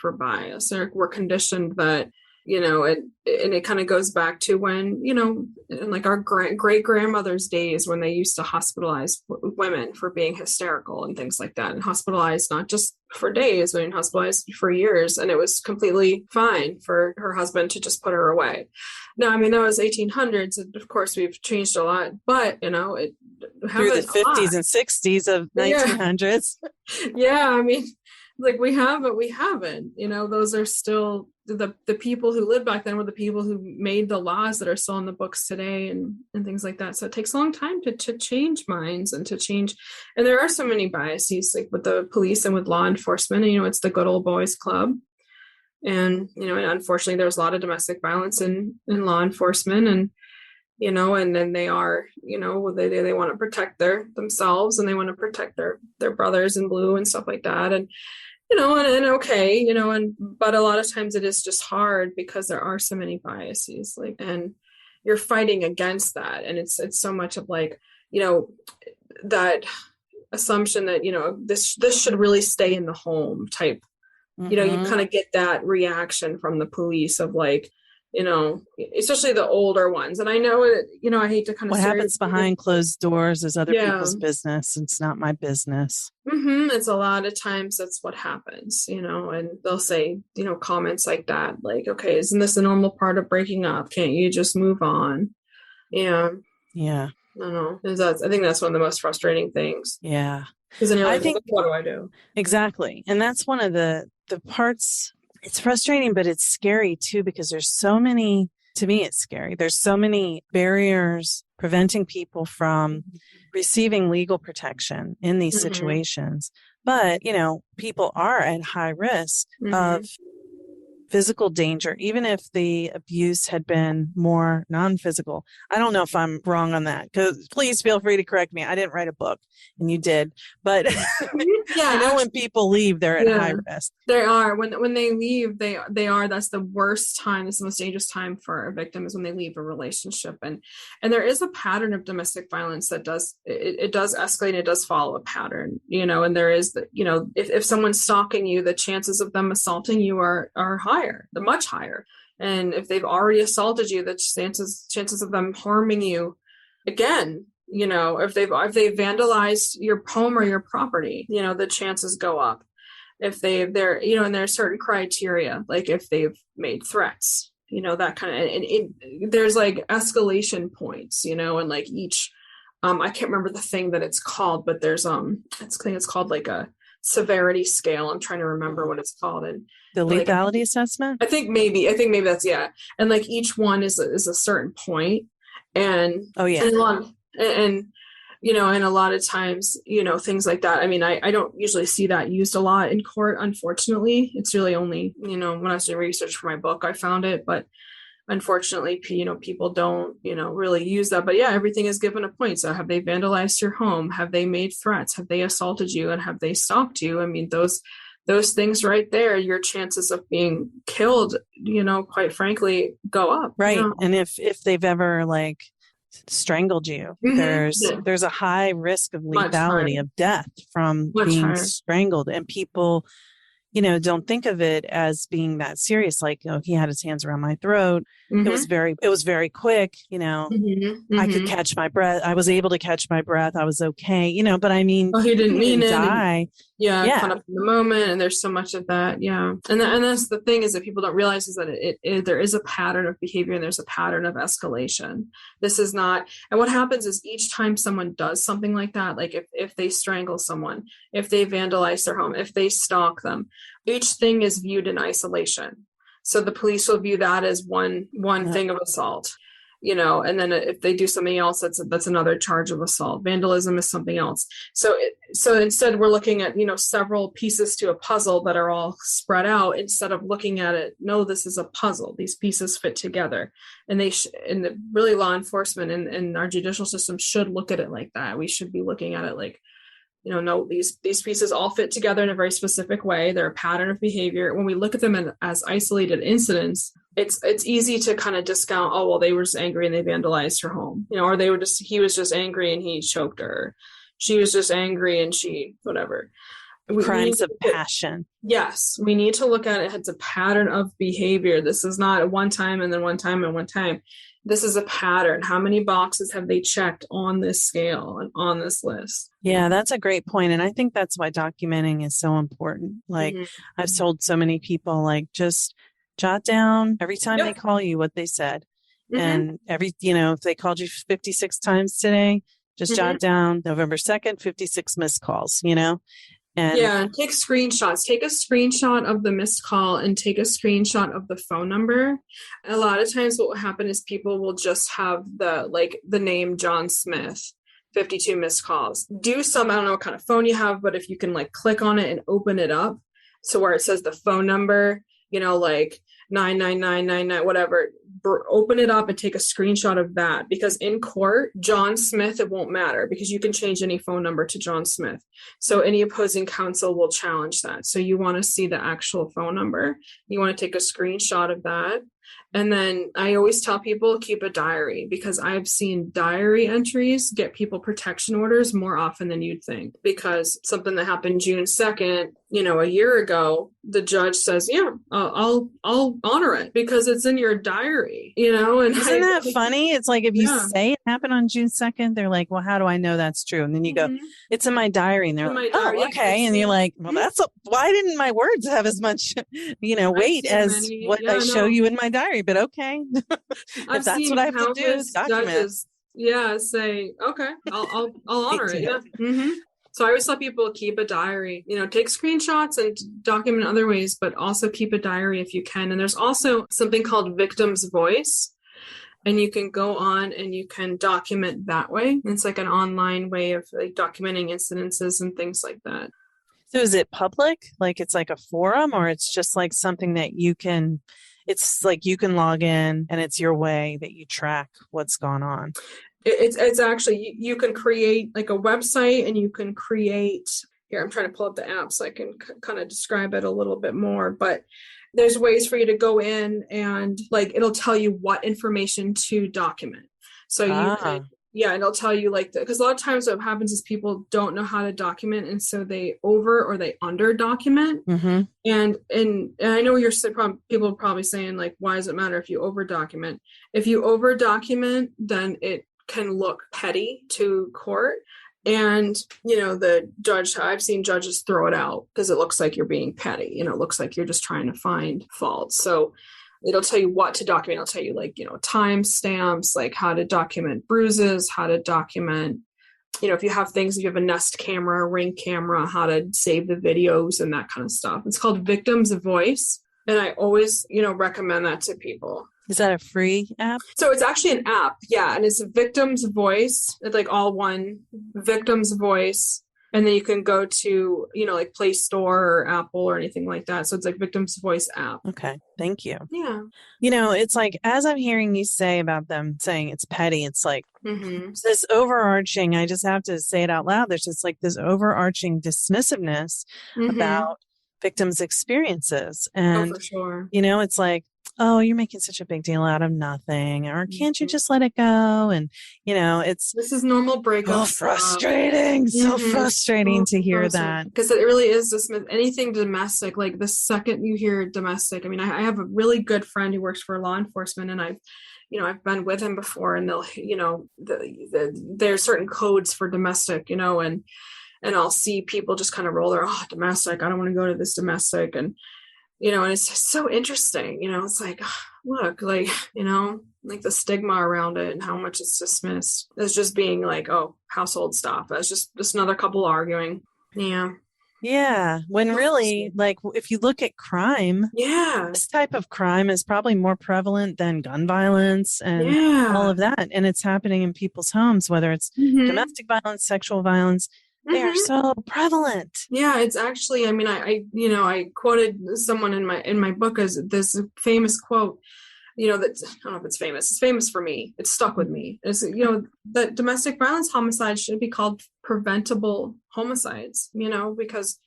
for bias, or we're conditioned that, and it kind of goes back to when, in like our great grandmother's days, when they used to hospitalize women for being hysterical and things like that, and hospitalized not just for days, but hospitalized for years, and it was completely fine for her husband to just put her away. Now, I mean, that was 1800s, and of course we've changed a lot, but it Through the haven't a lot. 50s and 60s of Yeah. 1900s. Yeah, I mean, like we have, but we haven't. Those are still the people who lived back then were the people who made the laws that are still in the books today, and things like that. So it takes a long time to change minds and to change. And there are so many biases, like with the police and with law enforcement. It's the good old boys club. And, and unfortunately, there's a lot of domestic violence in law enforcement, and and then they are, they want to protect themselves, and they want to protect their brothers in blue and stuff like that. And, and okay, but a lot of times it is just hard because there are so many biases, and you're fighting against that. And it's so much of like, that assumption that, this should really stay in the home type. You kind of get that reaction from the police of like, especially the older ones. And I know it, I hate to kind of what happens behind closed doors is other people's business. It's not my business. It's a lot of times that's what happens, and they'll say, comments like that, like, okay, isn't this a normal part of breaking up? Can't you just move on? Yeah. Yeah. I think that's one of the most frustrating things. Yeah. Because then you're like, what do I do? Exactly. And that's one of the parts. It's frustrating, but it's scary too, because there's so many, to me, it's scary. There's so many barriers preventing people from receiving legal protection in these situations. But, people are at high risk of physical danger, even if the abuse had been more non-physical. I don't know if I'm wrong on that, because please feel free to correct me. I didn't write a book, and you did, but I know when people leave, they're at high risk. They are. When they leave, they are. That's the worst time. It's the most dangerous time for a victim, is when they leave a relationship. And there is a pattern of domestic violence that does escalate. It does follow a pattern, and there is if someone's stalking you, the chances of them assaulting you are higher, they're much higher. And if they've already assaulted you, the chances of them harming you again, if they've vandalized your home or your property, the chances go up. If and there's certain criteria, like if they've made threats, that kind of, and there's like escalation points, and like each, I can't remember the thing that it's called, but there's I think it's called like a severity scale. I'm trying to remember what it's called. And the lethality assessment. I think maybe that's, yeah. And like each one is a certain point. And and a lot of times, things like that. I mean, I don't usually see that used a lot in court, unfortunately. It's really only, when I was doing research for my book, I found it, but unfortunately, people don't, really use that. But yeah, everything is given a point. So have they vandalized your home? Have they made threats? Have they assaulted you? And have they stalked you? I mean, those things right there, your chances of being killed, quite frankly, go up. Right. And if they've ever like strangled you, there's a high risk of lethality, of death from being strangled. And people, don't think of it as being that serious. Like, he had his hands around my throat. It was very quick, I could catch my breath. I was able to catch my breath. I was okay, but I mean, he didn't mean it. Die. Caught up in the moment. And there's so much of that. Yeah. And that's the thing, is that people don't realize, is that there is a pattern of behavior, and there's a pattern of escalation. This is not, and what happens is each time someone does something like that, like if they strangle someone, if they vandalize their home, if they stalk them, each thing is viewed in isolation. So the police will view that as one thing of assault, and then if they do something else, that's another charge of assault. Vandalism is something else. So instead we're looking at, several pieces to a puzzle that are all spread out, instead of looking at it, no, this is a puzzle. These pieces fit together. And really law enforcement and our judicial system should look at it like that. We should be looking at it like, No, these pieces all fit together in a very specific way. They're a pattern of behavior. When we look at them as isolated incidents, it's easy to kind of discount, oh, well, they were just angry and they vandalized her home, or he was just angry and he choked her. She was just angry and she, whatever. Crimes of passion. Yes, we need to look at it as a pattern of behavior. This is not a one time and then one time and one time. This is a pattern. How many boxes have they checked on this scale and on this list? Yeah, that's a great point. And I think that's why documenting is so important. Like I've told so many people, like, just jot down every time they call you what they said. And if they called you 56 times today, just jot down November 2nd, 56 missed calls, And take screenshots. Take a screenshot of the missed call and take a screenshot of the phone number. A lot of times what will happen is people will just have the name John Smith, 52 missed calls. Do some, I don't know what kind of phone you have, but if you can click on it and open it up. So where it says the phone number, 99999, whatever, open it up and take a screenshot of that, because in court, John Smith, it won't matter because you can change any phone number to John Smith. So any opposing counsel will challenge that. So you want to see the actual phone number. You want to take a screenshot of that. And then I always tell people, keep a diary, because I've seen diary entries get people protection orders more often than you'd think, because something that happened June 2nd, a year ago, the judge says, I'll honor it because it's in your diary, and isn't that funny? It's like, if you say it happened on June 2nd, they're like, well, how do I know that's true? And then you go, it's in my diary. And they're like, oh, okay. And you're like, well, why didn't my words have as much, weight as what I show you in my diary? But okay. If that's what I have to do, is document. Judges, say, okay, I'll honor it. Yeah. So I always tell people, keep a diary, take screenshots and document other ways, but also keep a diary if you can. And there's also something called victim's voice, and you can go on and you can document that way. It's like an online way of documenting incidences and things like that. So is it public? Like it's like a forum, or it's just like something that it's like you can log in and it's your way that you track what's gone on? It's actually, you can create like a website, and you can create, here, I'm trying to pull up the app so I can kind of describe it a little bit more, but there's ways for you to go in and it'll tell you what information to document. So you can, and it'll tell you because a lot of times what happens is people don't know how to document, and so they over or they under document. And I know people are probably saying why does it matter if you over document? If you over document, then it can look petty to court, and the judge, I've seen judges throw it out because it looks like you're being petty, it looks like you're just trying to find faults. So it'll tell you what to document. It'll tell you time stamps, how to document bruises, how to document, if you have things, if you have a Nest camera, Ring camera, how to save the videos and that kind of stuff. It's called Victim's Voice, and I always recommend that to people. Is that a free app? So it's actually an app. Yeah. And it's Victim's Voice. It's all one, Victim's Voice. And then you can go to, Play Store or Apple or anything like that. So it's Victim's Voice app. Okay. Thank you. Yeah. It's as I'm hearing you say about them saying it's petty, it's this overarching, I just have to say it out loud. There's just this overarching dismissiveness about victims' experiences. And, for sure. It's oh, you're making such a big deal out of nothing, or can't you just let it go? And, this is normal breakup. Frustrating. So frustrating to hear that. Because it really is anything domestic. The second you hear domestic, I have a really good friend who works for law enforcement, and I've been with him before, and they'll, there's certain codes for domestic, and I'll see people just kind of roll their, domestic, I don't want to go to this domestic. And and it's just so interesting, it's look, the stigma around it and how much it's dismissed as just being household stuff. That's just another couple arguing. Yeah. Yeah. When really, if you look at crime, this type of crime is probably more prevalent than gun violence and all of that. And it's happening in people's homes, whether it's domestic violence, sexual violence. They are so prevalent. Yeah, it's actually, I quoted someone in my book as this famous quote, that, I don't know if it's famous. It's famous for me. It's stuck with me. It's, that domestic violence homicide should be called preventable homicides, because,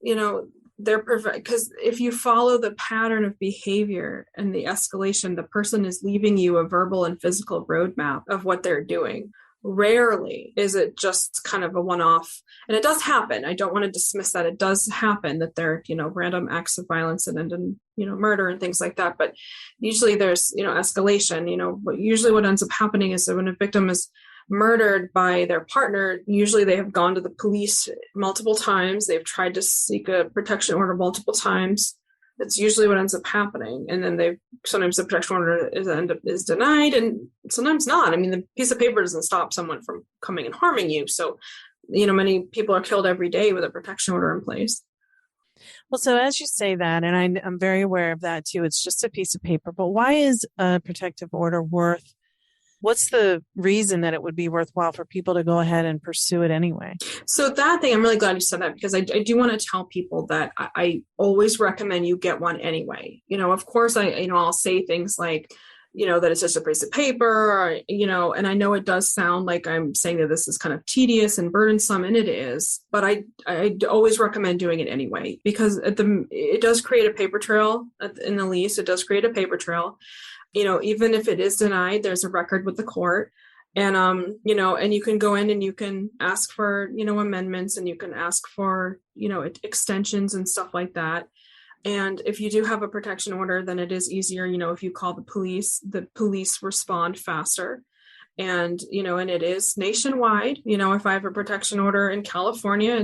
because if you follow the pattern of behavior and the escalation, the person is leaving you a verbal and physical roadmap of what they're doing. Rarely is it just kind of a one-off, and it does happen. I don't want to dismiss that. It does happen that there are, random acts of violence and end in, murder and things like that. But usually there's, escalation, but usually what ends up happening is that when a victim is murdered by their partner, usually they have gone to the police multiple times. They've tried to seek a protection order multiple times. That's usually what ends up happening. And then sometimes the protection order is denied, and sometimes not. I mean, the piece of paper doesn't stop someone from coming and harming you. So, many people are killed every day with a protection order in place. Well, so as you say that, and I'm very aware of that too, it's just a piece of paper, but why is a protective order what's the reason that it would be worthwhile for people to go ahead and pursue it anyway? So that thing, I'm really glad you said that, because I do want to tell people that I always recommend you get one anyway. Of course, I'll say things like, that it's just a piece of paper, or, and I know it does sound like I'm saying that this is kind of tedious and burdensome, and it is, but I always recommend doing it anyway, because it does create a paper trail in the lease. It does create a paper trail. Even if it is denied, there's a record with the court. And, and you can go in and you can ask for, amendments, and you can ask for, extensions and stuff like that. And if you do have a protection order, then it is easier. If you call the police respond faster. And, and it is nationwide. If I have a protection order in California,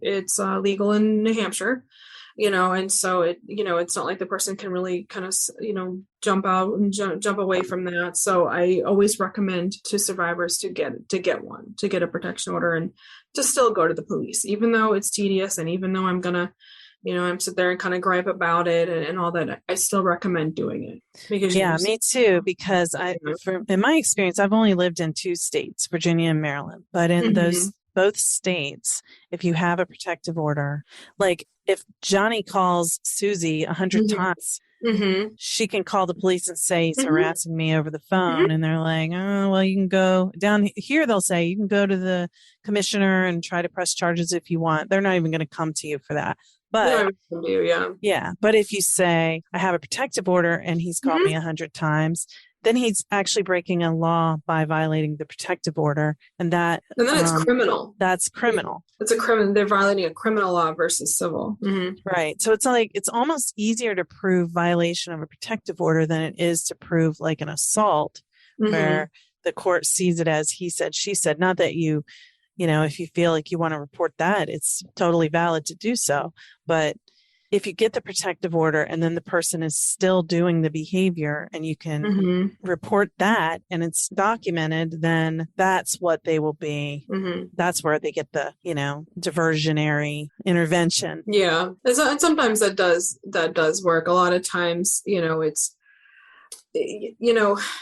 it's legal in New Hampshire. And so it's not like the person can really kind of, jump out and jump away from that. So I always recommend to survivors to get a protection order, and to still go to the police, even though it's tedious. And even though I'm going to, I'm sit there and kind of gripe about it and all that, I still recommend doing it. Because me too, because in my experience, I've only lived in 2 states, Virginia and Maryland, but in those both states, if you have a protective order, like if Johnny calls Susie 100 times, she can call the police and say he's harassing me over the phone. And they're like, oh, well, you can go down here. They'll say you can go to the commissioner and try to press charges if you want. They're not even going to come to you for that. But but if you say, I have a protective order and he's called me 100 times, then he's actually breaking a law by violating the protective order. And then it's criminal. That's criminal. It's a criminal. They're violating a criminal law versus civil. Right. So it's almost easier to prove violation of a protective order than it is to prove like an assault, where the court sees it as he said, she said. Not that if you feel like you want to report that, it's totally valid to do so. But if you get the protective order and then the person is still doing the behavior and you can report that and it's documented, then that's what they will be. That's where they get the, diversionary intervention. Yeah. And sometimes that does work. A lot of times, it's,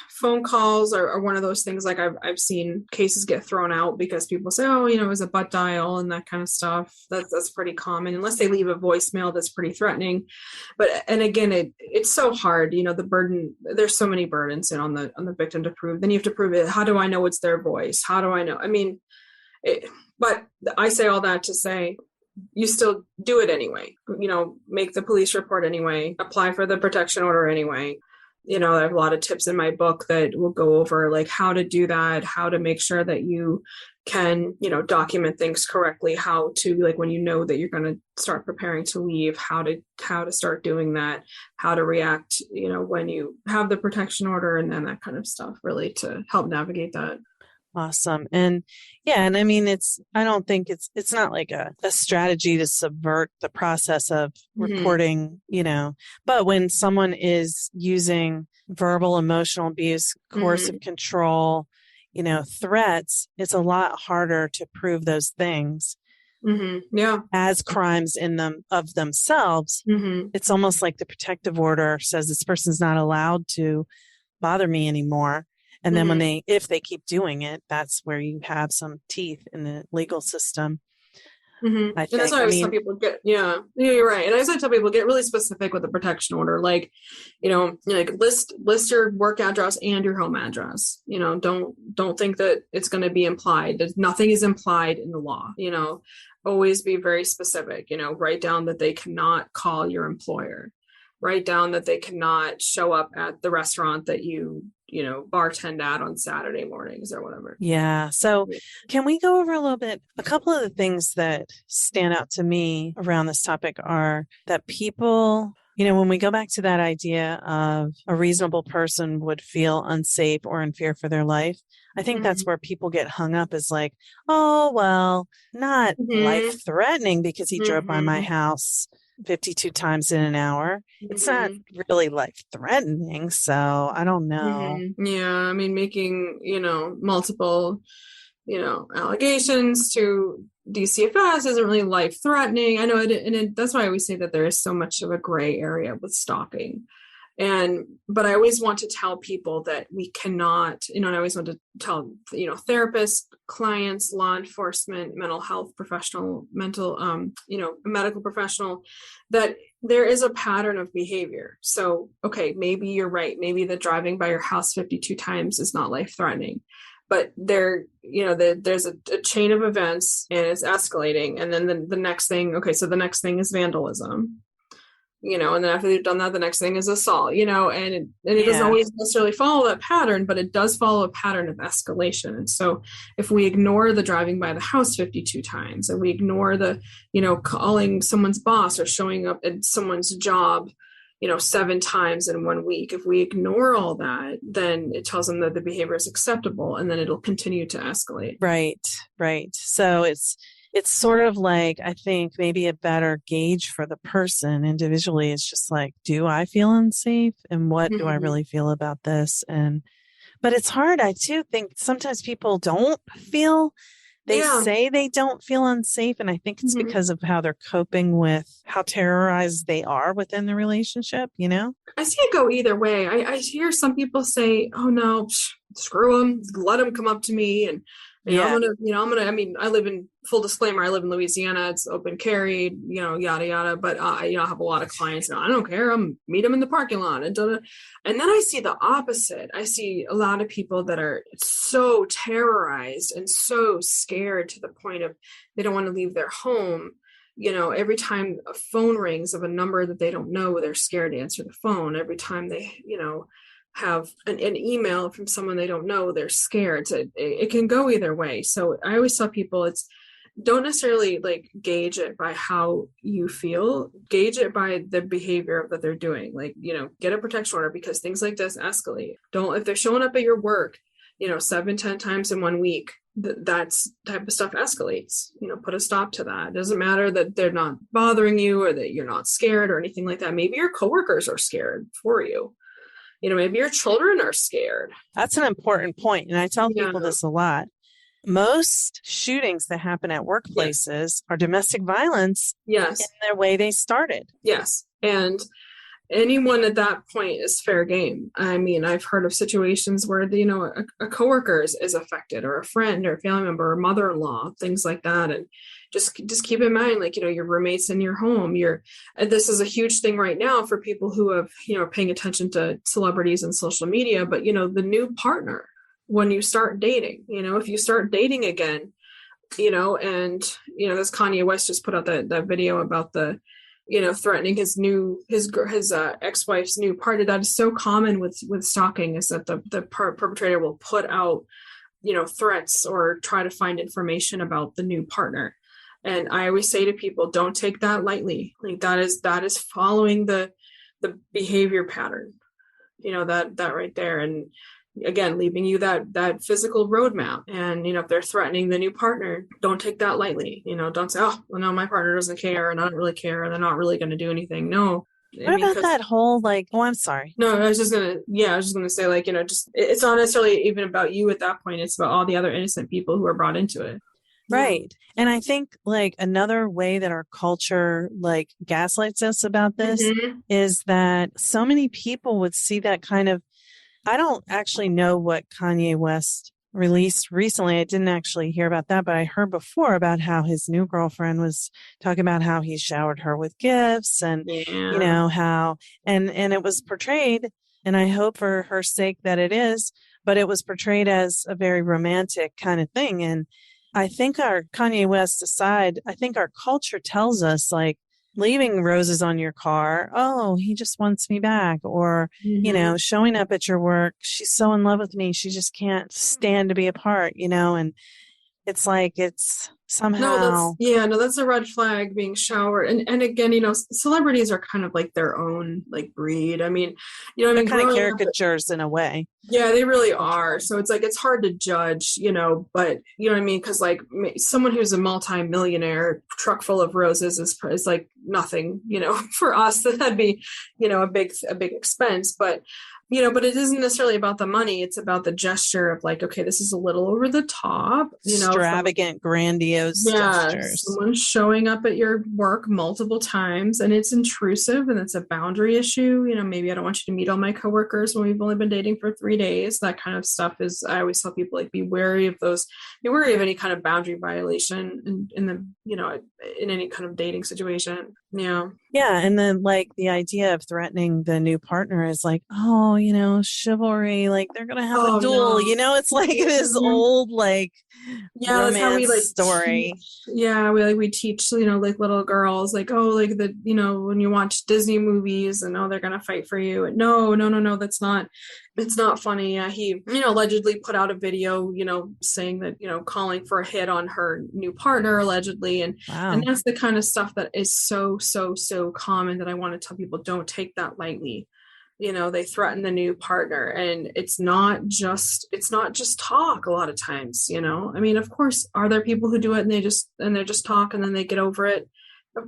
phone calls are one of those things. Like I've seen cases get thrown out because people say, oh, it was a butt dial and that kind of stuff. That's pretty common, unless they leave a voicemail that's pretty threatening. And again, it's so hard, the burden, there's so many burdens on the victim to prove. Then you have to prove it. How do I know it's their voice? How do I know? I mean, but I say all that to say, you still do it anyway, make the police report anyway, apply for the protection order anyway. I have a lot of tips in my book that will go over like how to do that, how to make sure that you can, document things correctly, how to, like, when that you're going to start preparing to leave, how to start doing that, how to react, when you have the protection order, and then that kind of stuff, really to help navigate that. Awesome. And I mean, I don't think it's not like a strategy to subvert the process of reporting, but when someone is using verbal, emotional abuse, coercive control, threats, it's a lot harder to prove those things. As crimes in them of themselves. It's almost like the protective order says this person's not allowed to bother me anymore. And then if they keep doing it, that's where you have some teeth in the legal system. Mm-hmm. I And that's think. why I I always tell mean, people yeah, you're right. And I always tell people get really specific with the protection order. Like, like list your work address and your home address. Don't think that it's going to be implied. Nothing is implied in the law. Always be very specific. Write down that they cannot call your employer. Write down that they cannot show up at the restaurant that bartend at on Saturday mornings or whatever. yeah. So can we go over a couple of the things that stand out to me around this topic are that people, when we go back to that idea of a reasonable person would feel unsafe or in fear for their life, I think that's where people get hung up is like, oh, well, not Mm-hmm. life threatening because he drove by my Mm-hmm. house 52 times in an hour. It's not Mm-hmm. really life threatening. So I don't know. Mm-hmm. Yeah, I mean, making, multiple, allegations to DCFS isn't really life threatening. I know that's why I always say that there is so much of a gray area with stalking. But I always want to tell people that we cannot, and I always want to tell, therapists, clients, law enforcement, mental health professional, medical professional, that there is a pattern of behavior. So, okay, maybe you're right. Maybe the driving by your house 52 times is not life threatening, but there's a chain of events and it's escalating. And then the next thing, okay, so the next thing is vandalism, and then after they've done that, the next thing is assault, and it doesn't Yeah. always necessarily follow that pattern, but it does follow a pattern of escalation. And so if we ignore the driving by the house 52 times and we ignore the, calling someone's boss or showing up at someone's job, 7 times in 1 week, if we ignore all that, then it tells them that the behavior is acceptable and then it'll continue to escalate. Right, right. So it's sort of like, I think maybe a better gauge for the person individually is just like, do I feel unsafe? And what do I Mm-hmm. really feel about this? But it's hard. I too think sometimes people don't feel, they Yeah. say they don't feel unsafe. And I think it's Mm-hmm. because of how they're coping with how terrorized they are within the relationship, I see it go either way. I hear some people say, "Oh no, screw them, let them come up to me," and Yeah, I mean, I live in full disclaimer. I live in Louisiana. It's open carry, yada yada. But I have a lot of clients. I don't care. I'm meet them in the parking lot, and and then I see the opposite. I see a lot of people that are so terrorized and so scared to the point of they don't want to leave their home. Every time a phone rings of a number that they don't know, they're scared to answer the phone. Every time they, have an email from someone they don't know, they're scared. So it can go either way. So I always tell people don't necessarily like gauge it by how you feel, gauge it by the behavior that they're doing. Like, get a protection order because things like this escalate. If they're showing up at your work, 7-10 times in 1 week, that's type of stuff escalates. Put a stop to that. It doesn't matter that they're not bothering you or that you're not scared or anything like that. Maybe your coworkers are scared for you. Maybe your children are scared. that's an important point. And I tell Yeah. people this a lot. Most shootings that happen at Yes. workplaces are domestic violence Yes. in the way they started. Yes. And anyone at that point is fair game. I mean, I've heard of situations where a coworker is affected, or a friend, or a family member, or mother-in-law, things like that. And just keep in mind, like, your roommates in your home. And this is a huge thing right now for people who have are paying attention to celebrities and social media. But the new partner, when you start dating, if you start dating again, and this Kanye West just put out that video about the threatening his ex-wife's new partner. That is so common with stalking, is that the perpetrator will put out threats or try to find information about the new partner. And I always say to people, don't take that lightly. Like that is following the behavior pattern, that right there. And again, leaving you that physical roadmap. And if they're threatening the new partner, don't take that lightly. Don't say, oh, well, no, my partner doesn't care and I don't really care and they're not really going to do anything. No. What about that whole oh, I'm sorry. No, I was just gonna say, like, just it's not necessarily even about you at that point. It's about all the other innocent people who are brought into it. Right. And I think like another way that our culture like gaslights us about this is that so many people would see that kind of, I don't actually know what Kanye West released recently. I didn't actually hear about that, but I heard before about how his new girlfriend was talking about how he showered her with gifts and, Yeah. how, and it was portrayed, and I hope for her sake that it is, but it was portrayed as a very romantic kind of thing. And I think our Kanye West aside, I think our culture tells us like, leaving roses on your car. Oh, he just wants me back. Or, Mm-hmm. showing up at your work. She's so in love with me. She just can't stand to be apart, and it's like it's No, somehow that's a red flag being showered. And again, celebrities are kind of like their own like breed. I mean, they're kind of growing up, caricatures in a way. yeah, they really are. So it's like it's hard to judge, but you know what I mean? Because like someone who's a multi-millionaire, truck full of roses is like nothing, for us. That'd be, a big expense. But it isn't necessarily about the money. It's about the gesture of like, okay, this is a little over the top, from Extravagant, grandiose yeah, gestures. someone showing up at your work multiple times and it's intrusive and it's a boundary issue. Maybe I don't want you to meet all my coworkers when we've only been dating for 3 days. That kind of stuff I always tell people like be wary of those, be wary of any kind of boundary violation in any kind of dating situation. Yeah. Yeah. And then like the idea of threatening the new partner is like, oh, chivalry, like they're going to have a Oh duel, no. it's like this Mhm. old, like Yeah, that's how we romance like story. yeah, we teach, like little girls like, oh, like when you watch Disney movies and oh they're gonna fight for you. And no, no, no, no, it's not funny. Yeah, he, allegedly put out a video, saying that, calling for a hit on her new partner allegedly. And Wow. that's the kind of stuff that is so, so, so common that I want to tell people don't take that lightly. They threaten the new partner and it's not just talk a lot of times. I mean, of course, are there people who do it and they just talk and then they get over it?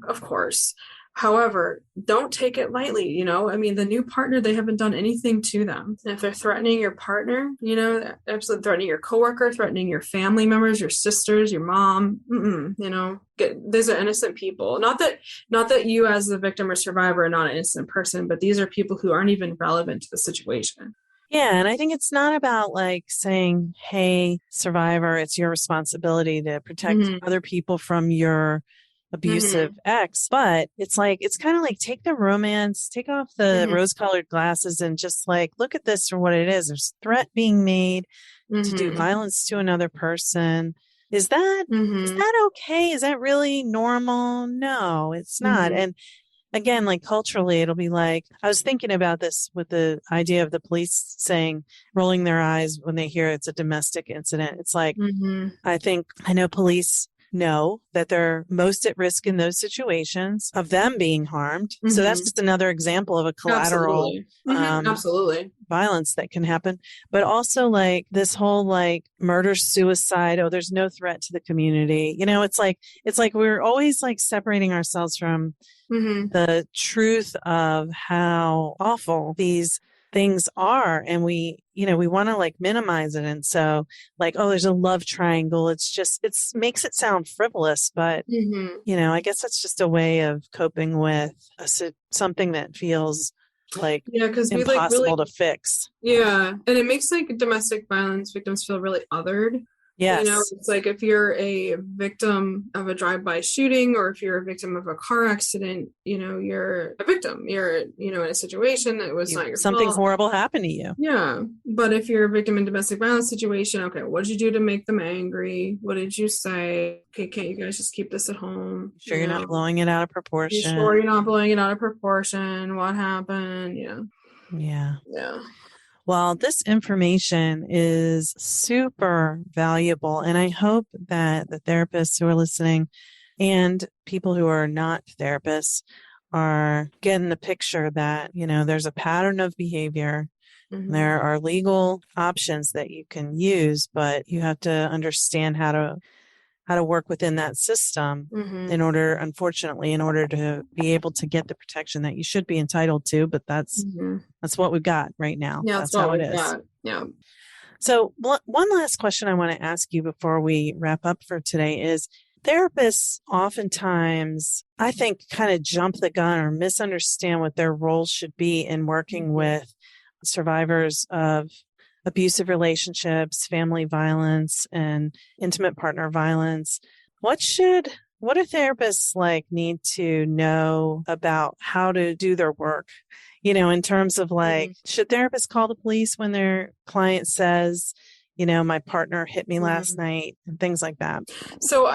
Of course. However, don't take it lightly. I mean, the new partner, they haven't done anything to them. And if they're threatening your partner, absolutely threatening your coworker, threatening your family members, your sisters, your mom, these are innocent people. Not that you as the victim or survivor are not an innocent person, but these are people who aren't even relevant to the situation. Yeah. And I think it's not about like saying, hey, survivor, it's your responsibility to protect Mm-hmm. other people from your abusive Mm-hmm. ex. But it's like, it's kind of like take the romance, take off the Mm-hmm. rose colored glasses and just like look at this for what it is. There's a threat being made to do Mm-hmm. violence to another person. Is that is Mm-hmm. that okay? Is that really normal? No, it's not. Mm-hmm. And again, like culturally, it'll be like, I was thinking about this with the idea of the police saying, rolling their eyes when they hear it's a domestic incident. It's like, Mm-hmm. I know police know that they're most at risk in those situations of them being harmed. So that's Mm-hmm. just another example of a collateral Absolutely. Mm-hmm. Absolutely. violence that can happen. But also like this whole like murder suicide. Oh, there's no threat to the community. It's like we're always like separating ourselves from Mm-hmm. the truth of how awful these things are. And we want to like minimize it. And so like, oh, there's a love triangle. It's makes it sound frivolous, but Mm-hmm. I guess that's just a way of coping with something that feels like Yeah, because we like impossible really, to fix. yeah, and it makes like domestic violence victims feel really othered. Yes. It's like if you're a victim of a drive-by shooting or if you're a victim of a car accident, you're a victim. You're, in a situation that was not your Something fault. horrible happened to you. Yeah. But if you're a victim in domestic violence situation, okay, what did you do to make them angry? What did you say? Okay, can't you guys just keep this at home? Sure, you're not blowing it out of You sure proportion. you're not blowing it out of proportion? What happened? Yeah. Yeah. Yeah. Well, this information is super valuable, and I hope that the therapists who are listening and people who are not therapists are getting the picture that, there's a pattern of behavior. Mm-hmm. There are legal options that you can use, but you have to understand how to work within that system Mm-hmm. unfortunately, in order to be able to get the protection that you should be entitled to. But that's Mm-hmm. what we've got right now. Yeah, that's That's what how it we've is. got. Yeah. So one last question I want to ask you before we wrap up for today is therapists oftentimes, I think, kind of jump the gun or misunderstand what their role should be in working with survivors of abusive relationships, family violence, and intimate partner violence. What do therapists need to know about how to do their work? In terms of should therapists call the police when their client says, my partner hit me last night and things like that? So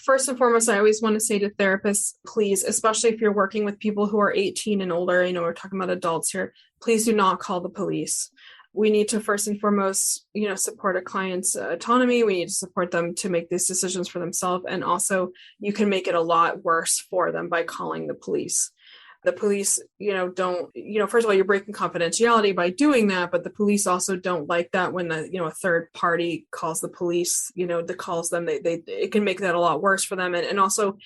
first and foremost, I always want to say to therapists, please, especially if you're working with people who are 18 and older, we're talking about adults here, please do not call the police. We need to first and foremost, support a client's autonomy. We need to support them to make these decisions for themselves. And also you can make it a lot worse for them by calling the police. The police, don't, first of all, you're breaking confidentiality by doing that, but the police also don't like that when a third party calls the police, calls them, it can make that a lot worse for them. And also,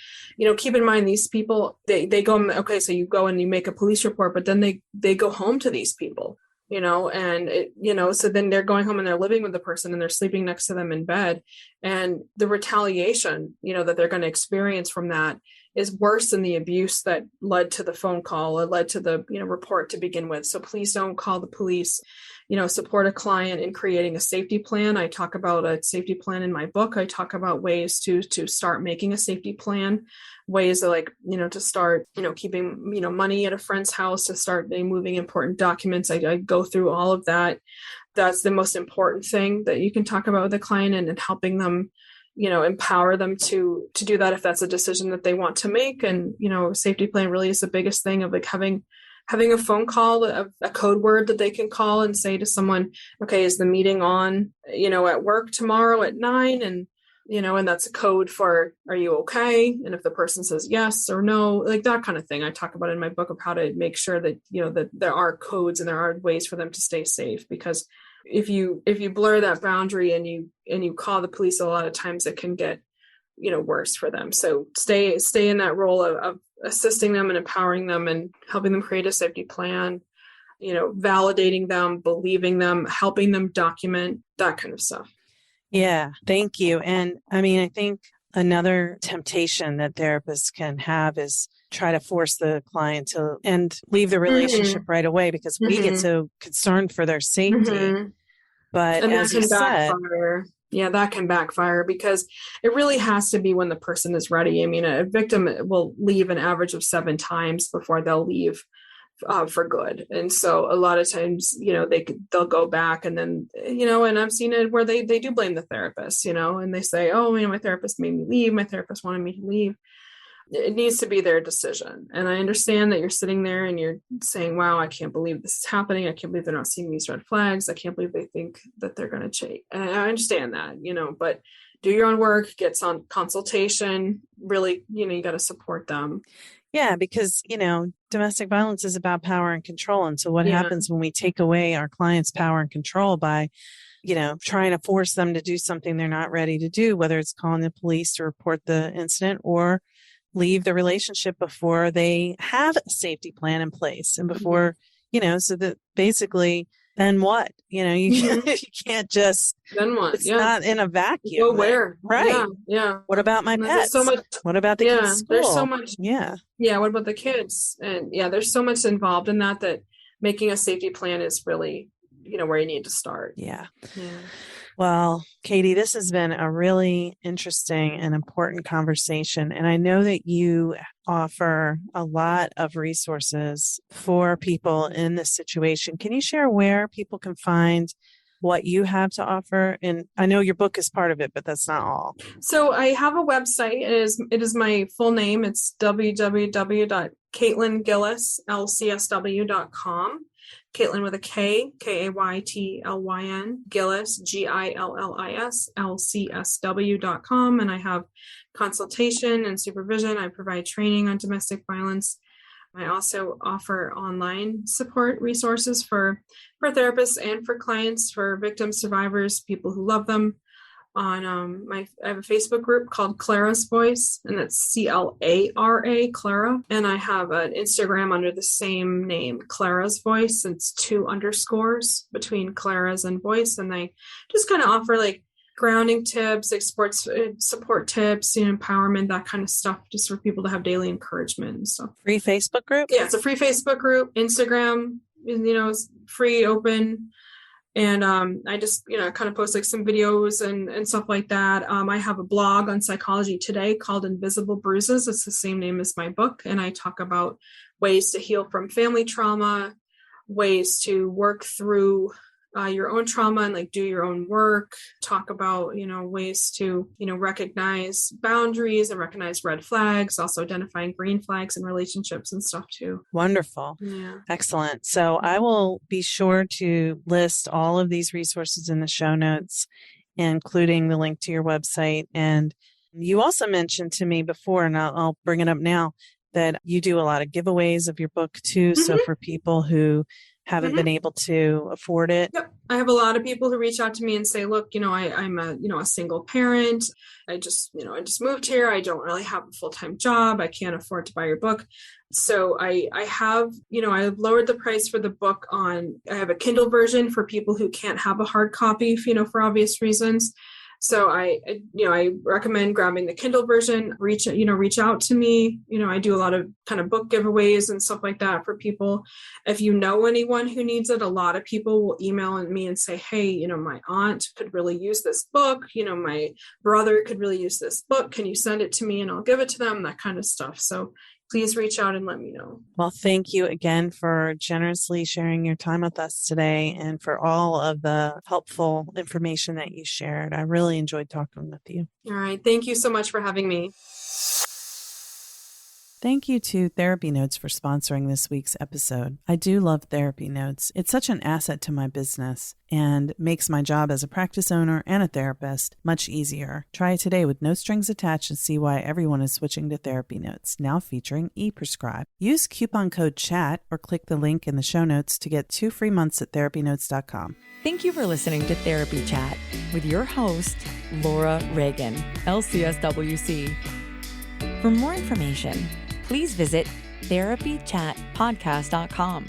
keep in mind these people, they go, okay, so you go and you make a police report, but then they go home to these people, so then they're going home and they're living with the person and they're sleeping next to them in bed. And the retaliation, that they're going to experience from that is worse than the abuse that led to the phone call or led to the, report to begin with. So please don't call the police, support a client in creating a safety plan. I talk about a safety plan in my book. I talk about ways to start making a safety plan, ways to to start, keeping, money at a friend's house, to start moving important documents. I go through all of that. That's the most important thing that you can talk about with the client, and helping them, empower them to do that if that's a decision that they want to make. And, safety plan really is the biggest thing of having a phone call, a code word that they can call and say to someone, okay, is the meeting on, at work tomorrow at 9? And, and that's a code for, are you okay? And if the person says yes or no, that kind of thing. I talk about in my book of how to make sure that, that there are codes and there are ways for them to stay safe. Because if you blur that boundary and you call the police, a lot of times it can get, worse for them. So stay in that role of assisting them and empowering them and helping them create a safety plan, validating them, believing them, helping them document, that kind of stuff. Yeah, thank you. And I think another temptation that therapists can have is try to force the client to and leave the relationship right away, because we get so concerned for their safety. But and as that you can said, backfire. Yeah, that can backfire, because it really has to be when the person is ready. A victim will leave an average of 7 times before they'll leave for good. And so a lot of times, they'll go back, and then, and I've seen it where they do blame the therapist, and they say, oh, my therapist made me leave. My therapist wanted me to leave. It needs to be their decision. And I understand that you're sitting there and you're saying, wow, I can't believe this is happening. I can't believe they're not seeing these red flags. I can't believe they think that they're going to change. And I understand that, but do your own work, get some consultation, really, you got to support them. Yeah, because, domestic violence is about power and control. And so what happens when we take away our clients' power and control by, trying to force them to do something they're not ready to do, whether it's calling the police to report the incident or leave the relationship before they have a safety plan in place and before, so that basically then what, you can't just, then what? It's not in a vacuum. Go where? Right. Yeah. What about my pets? So much, what about the kids' school? There's so much. Yeah. Yeah. What about the kids? And there's so much involved in that making a safety plan is really, where you need to start. Yeah. Well, Kaytee, this has been a really interesting and important conversation. And I know that you offer a lot of resources for people in this situation. Can you share where people can find what you have to offer? And I know your book is part of it, but that's not all. So I have a website. It is my full name. It's www.KaytlenGillis.com. Kaytlyn with a K, Kaytylyn, Gillis, Gillis, LCSW.com. And I have consultation and supervision. I provide training on domestic violence. I also offer online support resources for therapists and for clients, for victims, survivors, people who love them. I have a Facebook group called Clara's Voice, and that's CLARA, Clara. And I have an Instagram under the same name, Clara's Voice. It's 2 underscores between Clara's and Voice. And I just kind of offer grounding tips, sports support tips, empowerment, that kind of stuff, just for people to have daily encouragement and stuff. Free Facebook group? Yeah, it's a free Facebook group. Instagram, free, open. And I just, kind of post like some videos and stuff like that. I have a blog on Psychology Today called Invisible Bruises. It's the same name as my book. And I talk about ways to heal from family trauma, ways to work through your own trauma and like do your own work, talk about, ways to, recognize boundaries and recognize red flags, also identifying green flags in relationships and stuff too. Wonderful. Yeah. Excellent. So I will be sure to list all of these resources in the show notes, including the link to your website. And you also mentioned to me before, and I'll bring it up now, that you do a lot of giveaways of your book too. Mm-hmm. So for people who haven't been able to afford it. Yep. I have a lot of people who reach out to me and say, look, I'm a single parent. I just moved here. I don't really have a full-time job. I can't afford to buy your book. So I have lowered the price for the book I have a Kindle version for people who can't have a hard copy, for obvious reasons. So I recommend grabbing the Kindle version, reach out to me. I do a lot of kind of book giveaways and stuff like that for people. If you know anyone who needs it, a lot of people will email me and say, hey, my aunt could really use this book. My brother could really use this book. Can you send it to me and I'll give it to them? That kind of stuff. So please reach out and let me know. Well, thank you again for generously sharing your time with us today and for all of the helpful information that you shared. I really enjoyed talking with you. All right. Thank you so much for having me. Thank you to TherapyNotes for sponsoring this week's episode. I do love TherapyNotes. It's such an asset to my business and makes my job as a practice owner and a therapist much easier. Try it today with no strings attached and see why everyone is switching to TherapyNotes, now featuring ePrescribe. Use coupon code CHAT or click the link in the show notes to get 2 free months at therapynotes.com. Thank you for listening to Therapy Chat with your host, Laura Reagan, LCSWC. For more information, please visit therapychatpodcast.com.